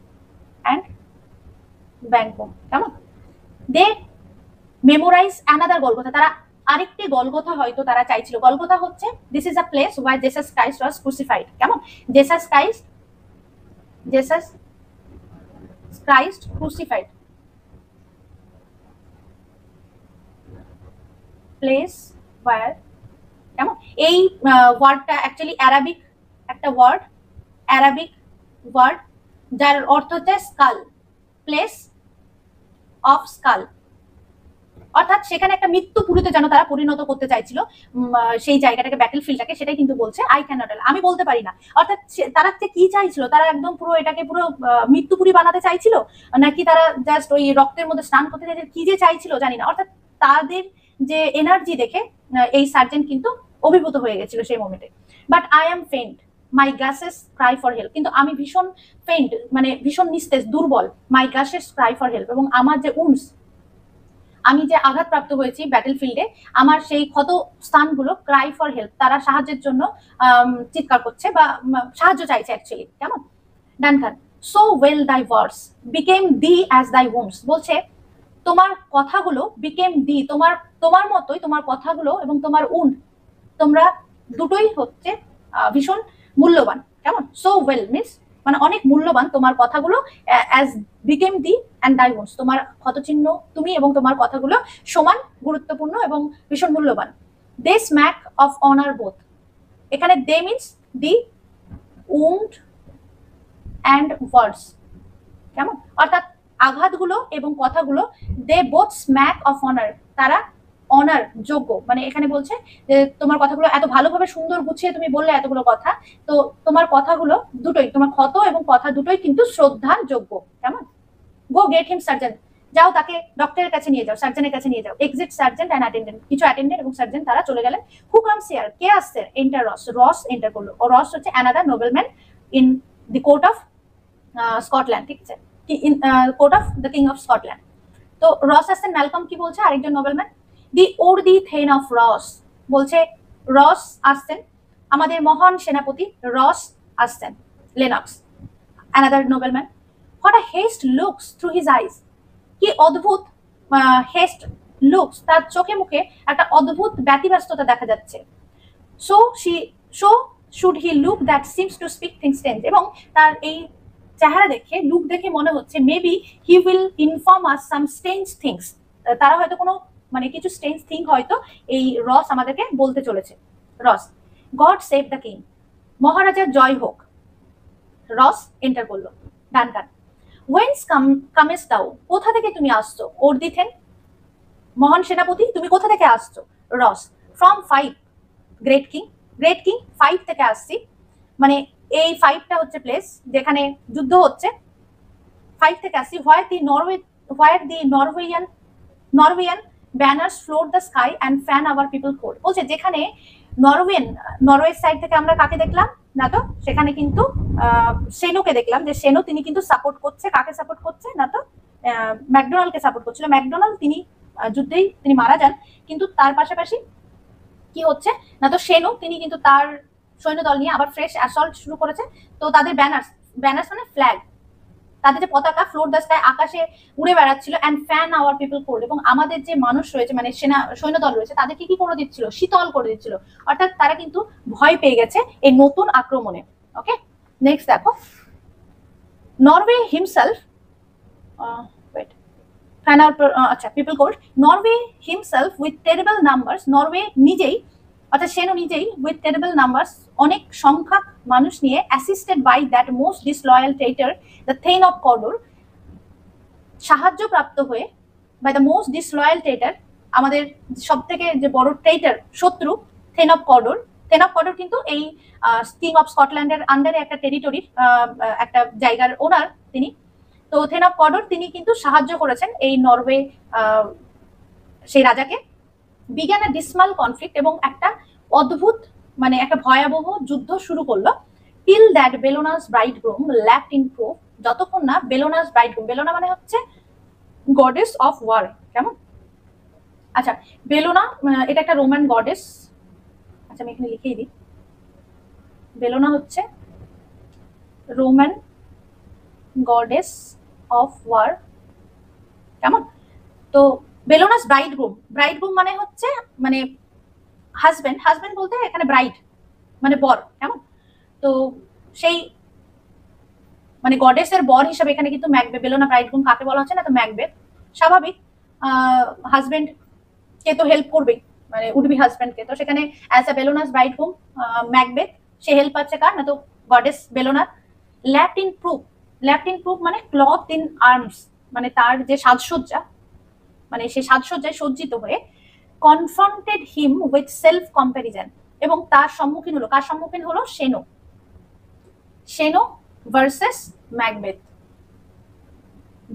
কেমন, দে মেমোরাইজ অ্যানাদার গলগোথা, তারা আরেকটি গলগোথা হয়তো তারা চাইছিল। গলগোথা হচ্ছে this is a place where Jesus Christ was crucified, কেমন, Jesus Christ crucified, place where, কেমন, এই ওয়ার্ডটা অ্যাকচুয়ালি অ্যারাবিক একটা ওয়ার্ড যার অর্থ হচ্ছে স্কাল, প্লেস অফ স্কাল, অর্থাৎ সেখানে একটা মৃত্যুপুরীতে যেন তারা পরিণত করতে চাইছিল সেই জায়গাটাকে, ব্যাটল ফিল্ডটাকে, সেটাই কিন্তু বলছে আই ক্যানট টেল, আমি বলতে পারি না। অর্থাৎ তারা কি চাইছিল, তারা একদম পুরো এটাকে পুরো মৃত্যুপুরী বানাতে চাইছিল, নাকি তারা জাস্ট ওই রক্তের মধ্যে স্নান করতে চাইছিল, কি যে চাইছিল জানি না। অর্থাৎ তাদের যে এনার্জি দেখে এই সার্জেন্ট কিন্তু অভিভূত হয়ে গেছিল সেই মোমেন্টে। But I am faint, my gashes cry for help, কিন্তু আমি ভীষণ ফেন্ট মানে ভীষণ নিস্তেজ, দুর্বল, my gashes cry for help, এবং আমার যে উন্স, আমি যে আঘাতপ্রাপ্ত হয়েছি ব্যাটল ফিল্ডে, আমার সেই ক্ষত স্থানগুলো ক্রাই ফর হেল্প, তারা সাহায্যের জন্য চিৎকার করছে বা সাহায্য চাইছে অ্যাকচুয়ালি, কেমন। ডানকান, সো ওয়েল দাই ওয়ার্ডস বিকেম দি অ্যাজ দাই উন্ডস, বলছে তোমার কথাগুলো বিকেম দি, তোমার মতোই তোমার কথাগুলো এবং তোমার উন্ড, তোমরা দুটোই হচ্ছে ভীষণ মূল্যবান, কেমন। সো ওয়েল মিনস মানে অনেক মূল্যবান তোমার কথাগুলো, অ্যাজ বিকেম দি অ্যান্ড দাই ওন্স, তোমার ক্ষতচিহ্ন তুমি এবং তোমার কথাগুলো সমান গুরুত্বপূর্ণ এবং ভীষণ মূল্যবান। They smack of honour both, এখানে they means the wound and words, কেমন, অর্থাৎ আঘাতগুলো এবং কথাগুলো, they both smack of honour, তারা অনার যোগ্য, মানে এখানে বলছে যে তোমার কথাগুলো এত ভালোভাবে সুন্দর গুছিয়ে তুমি বললে এতগুলো কথা, তো তোমার কথাগুলো দুটোই, তোমার ক্ষত এবং কথা দুটোই কিন্তু শ্রদ্ধার যোগ্য। কেমন? গো গেট হিম সার্জন, যাও তাকে ডক্টরের কাছে নিয়ে যাও, সার্জনের কাছে নিয়ে যাও। এক্সিট সার্জেন্ট অ্যান্ড অ্যাটেন্ডেন্ট, কিছু অ্যাটেন্ডেন্ট এবং সার্জেন্ট তারা চলে গেলেন। হু কামস হিয়ার, কে আসছে? এন্টার রস, রস এন্টার করলো। ও রস হচ্ছে another nobleman in the court of Scotland, ঠিক আছে, in court of the king of Scotland. তো রস আসছেন, ম্যালকম কি বলছে আরেকজন nobleman, the worthy thane of Ross, বলছে রস আসছেন, আমাদের মহান সেনাপতি রস আসছেন। Lennox, another nobleman, what a haste looks through his eyes, কি অদ্ভুত হেস্ট লুকস, তার চোখে মুখে একটা অদ্ভুত ব্যতিব্যস্ততা দেখা যাচ্ছে। So should he look that seems to speak things tense, এবং তার এই চেহারা দেখে, লুক দেখে মনে হচ্ছে maybe he will inform us some strange things, তারা হয়তো কোনো মানে কিছু স্ট্রেঞ্জ থিং হয়তো এই রস আমাদেরকে বলতে চলেছে। রস, গড সেভ দ্য কিং, মহারাজার জয় হোক। রস এন্টার করলো। ডানকান, ওয়েন্স কামেস দাও, কোথা থেকে তুমি আসছো? ওর্দিথেন, মহান সেনাপতি তুমি কোথা থেকে আসছো? রস, from five great king, great king 5 থেকে আসছি, মানে এই 5টা হচ্ছে প্লেস যেখানে যুদ্ধ হচ্ছে, 5 থেকে আসছি। Where the Norweyan banners float the sky and fan our people cold, বলছে যেখানে নরওয়ের সাইড থেকে আমরা কাকে দেখলাম না, তো সেখানে কিন্তু সেনোকে দেখলাম, যে সেনো তিনি কিন্তু সাপোর্ট করছে, কাকে সাপোর্ট করছে না, তো ম্যাকডোনাল্ডকে সাপোর্ট করছিল। ম্যাকডোনাল্ড তিনি যুদ্ধেই তিনি মারা যান, কিন্তু তার পাশাপাশি কি হচ্ছে না, তো সেনো তিনি কিন্তু তার সৈন্যদল নিয়ে আবার ফ্রেশ অ্যাসল্ট শুরু করেছে। তো তাদের ব্যানার্স মানে ফ্ল্যাগ, তাদের যে পতাকা ফ্লোট দ্য স্কাই, আকাশে উড়ে বেড়াচ্ছিল, and fan our people cold, এবং আমাদের যে মানুষ রয়েছে মানে সৈন্যদল রয়েছে তাদেরকে কি করে দিচ্ছিল? শীতল করে দিচ্ছিল, অর্থাৎ তারা কিন্তু ভয় পেয়ে গেছে এই নতুন আক্রমণে। ওকে, নেক্সট দেখো, নরওয়ে হিমসেলফ, ফ্যান আওয়ার আচ্ছা people cold, Norway himself with terrible numbers, Norway নিজেই অর্থাৎ সেনো নিজেই উইথ টেরিবল নাম্বারস, অনেক সংখ্যক মানুষ নিয়ে, assisted by that most disloyal traitor the thane of Cawdor, সাহায্য প্রাপ্ত হয়ে, by the most disloyal traitor, আমাদের সব থেকে যে বড় ট্রেইটর শত্রু, thane of Cawdor. Thane of Cawdor কিন্তু এই কিং অফ স্কটল্যান্ডের আন্ডারে একটা টেরিটরির একটা জায়গার ওনার তিনি। তো থেন অফ কর্ডোর তিনি কিন্তু সাহায্য করেছেন এই নরওয়ে সেই রাজাকে। বিজ্ঞান আ ডিসমাল কনফ্লিক্ট, এবং একটা অদ্ভুত মানে একটা ভয়াবহ যুদ্ধ শুরু করলো। টিল দ্যাট বেলোনাস ব্রাইডগ্রুম ল্যাপড ইন প্রুফ, যতক্ষণ না বেলোনাস ব্রাইডগ্রুম, বেলোনা মানে হচ্ছে গডেস অফ ওয়ার। কেমন? আচ্ছা, বেলোনা এটা একটা রোমান গডেস, আচ্ছা আমি এখানে লিখেই দিই, বেলোনা হচ্ছে রোমান গডেস অফ ওয়ার। কেমন? তো বেলোনাস ব্রাইডগ্রুম মানে হচ্ছে মানে হাজবেন্ড বলতে এখানে ব্রাইড মানে বর। কেমন? তো সেই মানে গডেসের বর হিসেবে এখানে কিন্তু ম্যাকবেথ, বেলোনা ব্রাইডগ্রুম কাকে বলা হচ্ছে না, তো ম্যাকবেথ। স্বাভাবিক, হাজবেন্ড কে তো হেল্প করবেই, মানে উড বি হাজবেন্ডকে, তো সেখানে as a Bellona's bridegroom Macbeth সে হেল্প পাচ্ছে কার না, তো গডেস বেলোনার। ল্যাপড ইন প্রুফ মানে ক্লথ ইন আর্মস, মানে তার যে সাজসজ্জা, মানে সে সাজসজ্জায় সজ্জিত হয়ে, confronted him with self comparison, এবং তার সম্মুখীন হলো, কার সম্মুখীন হলো? Sueno versus Macbeth.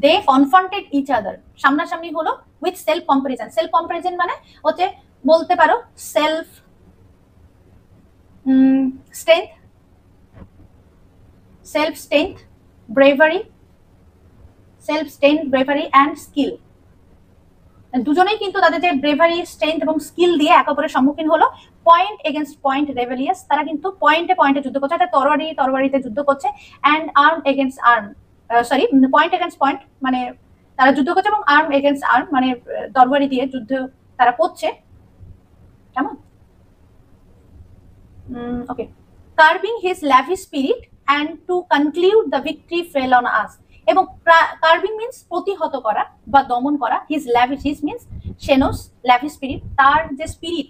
They confronted each other, সামনাসামনি হলো, উইথ সেলফ কম্প্যারিজন মানে হচ্ছে বলতে পারো self strength, bravery and skill, দুজনেই কিন্তু তাদের যে ব্রেভারি, স্ট্রেংথ এবং স্কিল দিয়ে একে অপরের সম্মুখীন হলো। পয়েন্ট এগেনস্ট পয়েন্ট রেবেলিয়াস, তারা কিন্তু পয়েন্টে যুদ্ধ করছে, অর্থাৎ তরবারিতে যুদ্ধ করছে। And arm against arm, sorry point against point মানে তারা যুদ্ধ করছে, এবং আর্ম এগেনস্ট আর্ম মানে তরবারি দিয়ে যুদ্ধ তারা করছে। কেমন? Okay, curbing his lavish spirit and to conclude the victory fell on us, এবং কার্বিং মিন্স প্রতিহত করা বা দমন করা। His means Sueno's lavish spirit, তার যে স্পিরিট,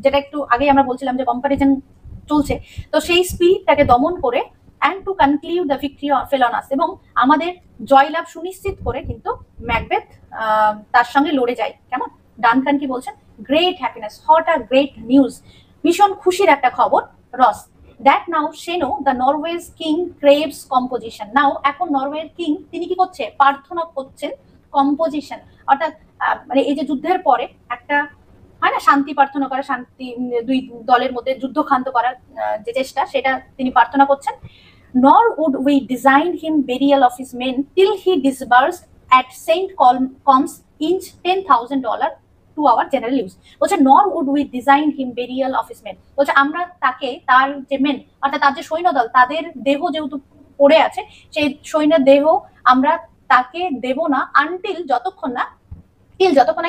যেটা একটু আগে আমরা বলছিলাম যে কম্পারিজন চলছে, তো সেই স্পিরিটটাকে দমন করে, and to conclude the victory fell on us, এবং আমাদের জয়লাভ সুনিশ্চিত করে কিন্তু ম্যাকবেথ তার সঙ্গে লড়ে যায়। কেমন? ডানকান কি বলছেন, great happiness, what a great news, ভীষণ খুশির একটা খবর। Ross, that now Sueno the Norway's king craves composition. Now এখন নরওয়ের কিং তিনি কি করছে, প্রার্থনা করছেন কম্পোজিশন, অর্থাৎ মানে এই যে যুদ্ধের পরে একটা হয় না শান্তি প্রার্থনা করা, শান্তি দুই দলের মধ্যে যুদ্ধ ক্ষান্ত করার যে চেষ্টা, সেটা তিনি প্রার্থনা করছেন। Nor would we design him burial of his men till he disbursed at Saint Colm's each $10,000 to our general use. বলছে nor would we design him burial of his men, বলছে আমরা তাকে তার যে মেন অর্থাৎ তার যে সৈন্যদল তাদের দেহ যেহেতু পড়ে আছে, সেই সৈন্যের দেহ আমরা তাকে দেব না আনটিল যতক্ষণ না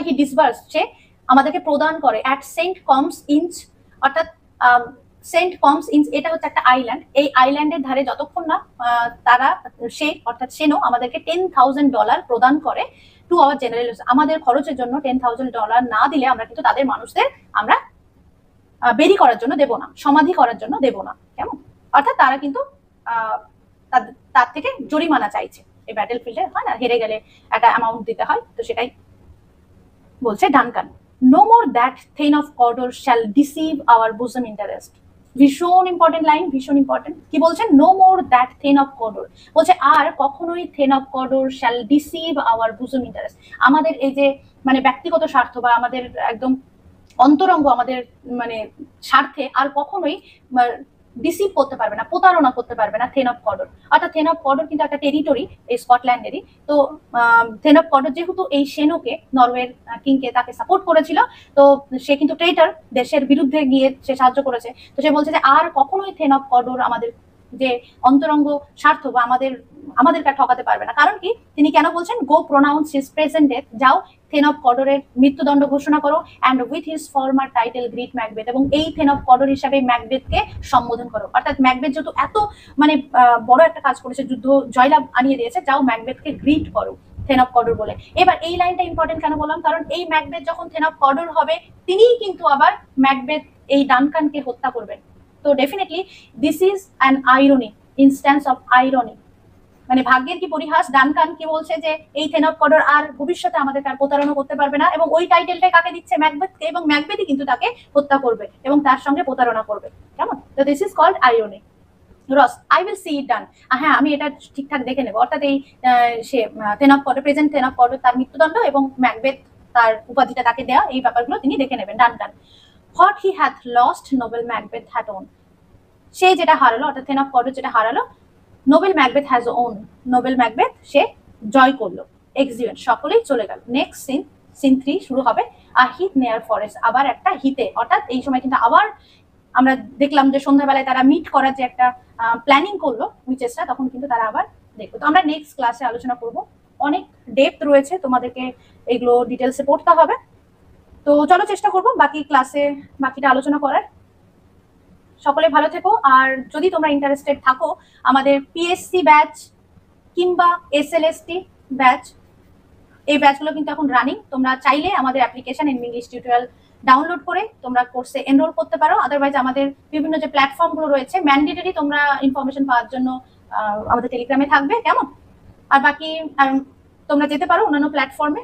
হি ডিসবার্স, সে আমাদেরকে প্রদান করে অ্যাট সেন্ট কমস ইঞ্চ, অর্থাৎ সেন্ট কমস ইঞ্চ এটা হচ্ছে একটা আইল্যান্ড, এই আইল্যান্ডের ধারে যতক্ষণ না তারা সে অর্থাৎ সেনো আমাদেরকে $10,000 প্রদান করে টু আওয়ার জেনারেল, আমাদের খরচের জন্য $10,000 না দিলে আমরা কিন্তু তাদের মানুষদের আমরা বেরি করার জন্য দেব না, সমাধি করার জন্য দেব না, কেমন, অর্থাৎ তারা কিন্তু তার থেকে জরিমানা চাইছে। এই ব্যাটেল ফিল্ডে হয় না, হেরে গেলে একটা অ্যামাউন্ট দিতে হয়, তো সেটাই বলছে Duncan. No more that thane of Cawdor shall deceive our bosom interest, ভীষণ ইম্পর্টেন্ট লাইন, ভীষণ ইম্পর্টেন্ট। কি বলছেন, no more that thane of Cawdor, বলছে আর কখনোই thane of Cawdor shall deceive our bosom interest, আমাদের এই যে মানে ব্যক্তিগত স্বার্থ বা আমাদের একদম অন্তরঙ্গ আমাদের মানে স্বার্থে আর কখনোই ডিসিভ করতে পারবে না, প্রতারণা করতে পারবে না থেন অফ কর্ডর। অর্থাৎ থেন অফ কর্ডর কিন্তু একটা টেরিটরি এই স্কটল্যান্ডেরই, তো থেন অফ কর্ডর যেহেতু এই সেনোকে নরওয়ের কিংকে তাকে সাপোর্ট করেছিল, তো সে কিন্তু ট্রেটার, দেশের বিরুদ্ধে গিয়ে সে সাহায্য করেছে, তো সে বলছে যে আর কখনোই থেন অফ কর্ডর আমাদের যে অন্তরঙ্গ স্বার্থ বা আমাদেরকে ঠকাতে পারবে না। কারণ কি, তিনি কেন বলছেন, go pronounce his present death, যাও থেন অফ কর্ডরের মৃত্যুদণ্ড ঘোষণা করো, and with his former title greet Macbeth, এবং এই থেন অফ কর্ডর হিসাবে ম্যাকবেথকে সম্বোধন করো। অর্থাৎ ম্যাকবেথ যেহেতু এত মানে বড় একটা কাজ করেছে, যুদ্ধ জয়লাভ আনিয়ে দিয়েছে, যাও ম্যাকবেথকে গ্রিট করো থেন অফ কর্ডর বলে। এবার এই লাইনটা ইম্পর্টেন্ট কেন বললাম, কারণ এই ম্যাকবেথ যখন থেন অফ কর্ডর হবে, তিনিই কিন্তু আবার ম্যাকবেথ এই ডানকানকে হত্যা করবেন। তো definitely this is an irony, instance of irony, মানে ভাগ্যের কি পরিহাস। ডানকান কি বলছে যে এই থেন অফ কর্ডর আর ভবিষ্যতে আমাদের আর প্রতারণা করতে পারবে না, এবং ওই টাইটেলটাই কাকে দিচ্ছে, ম্যাকবেথকে, এবং ম্যাকবেথই কিন্তু তাকে হত্যা করবে এবং তার সঙ্গে প্রতারণা করবে, কেমন। তো this is called irony. Ross, I will see it done, হ্যাঁ আমি এটা ঠিকঠাক দেখে নেবো। অর্থাৎ এই সে thane of Cawdor, present thane of Cawdor তার মৃত্যুদণ্ড এবং ম্যাকবেথ তার উপাধিটা তাকে দেওয়া, এই ব্যাপারগুলো তিনি দেখে নেবেন Duncan. What he hath lost noble Macbeth had won, সে যেটা হারালো, অর্থাৎ থেন অফ কর্ডর যেটা হারালো, noble Macbeth has won, noble Macbeth সে জয় করলো। এক্সিউয়েন্ট, সকলেই চলে গেল। নেক্সট সিন, সিন 3 শুরু হবে, আ হিট নেয়ার ফরেস্ট, আবার একটা হিতে, অর্থাৎ এই সময় কিন্তু আবার আমরা দেখলাম যে সন্ধ্যাবেলায় তারা মিট করার যে একটা প্ল্যানিং করলো উইচেসরা, তখন কিন্তু তারা আবার দেখবো। তো আমরা নেক্সট ক্লাসে আলোচনা করব, অনেক ডেপথ রয়েছে, তোমাদেরকে এগুলো ডিটেলসে পড়তে হবে। তো চলো চেষ্টা করবো বাকি ক্লাসে বাকিটা আলোচনা করার। সকলে ভালো থেকো, আর যদি তোমরা ইন্টারেস্টেড থাকো আমাদের পিএসসি ব্যাচ কিংবা এসএলএসটি ব্যাচ, এই ব্যাচগুলো কিন্তু এখন রানিং, তোমরা চাইলে আমাদের অ্যাপ্লিকেশন ইংলিশ টিউটোরিয়াল ডাউনলোড করে তোমরা কোর্সে এনরোল করতে পারো। আদারওয়াইজ আমাদের বিভিন্ন যে প্ল্যাটফর্মগুলো রয়েছে, ম্যান্ডেটরি তোমরা ইনফরমেশন পাওয়ার জন্য আমাদের টেলিগ্রামে থাকবে, কেমন। আর বাকি তোমরা যেতে পারো অন্যান্য প্ল্যাটফর্মে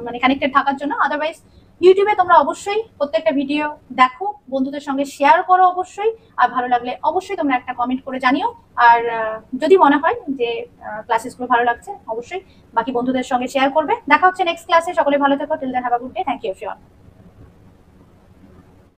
মানে কানেক্টেড থাকার জন্য। আদারওয়াইজ ইউটিউবে তোমরা অবশ্যই প্রত্যেকটা ভিডিও দেখো, বন্ধুদের সঙ্গে শেয়ার করো অবশ্যই, আর ভালো লাগলে অবশ্যই তোমরা একটা কমেন্ট করে জানিও। আর যদি মনে হয় যে ক্লাসেসগুলো ভালো লাগছে, অবশ্যই বাকি বন্ধুদের সঙ্গে শেয়ার করবে। দেখা হচ্ছে নেক্সট ক্লাসে, সকলে ভালো থেকো, till then have a good day, thank you everyone.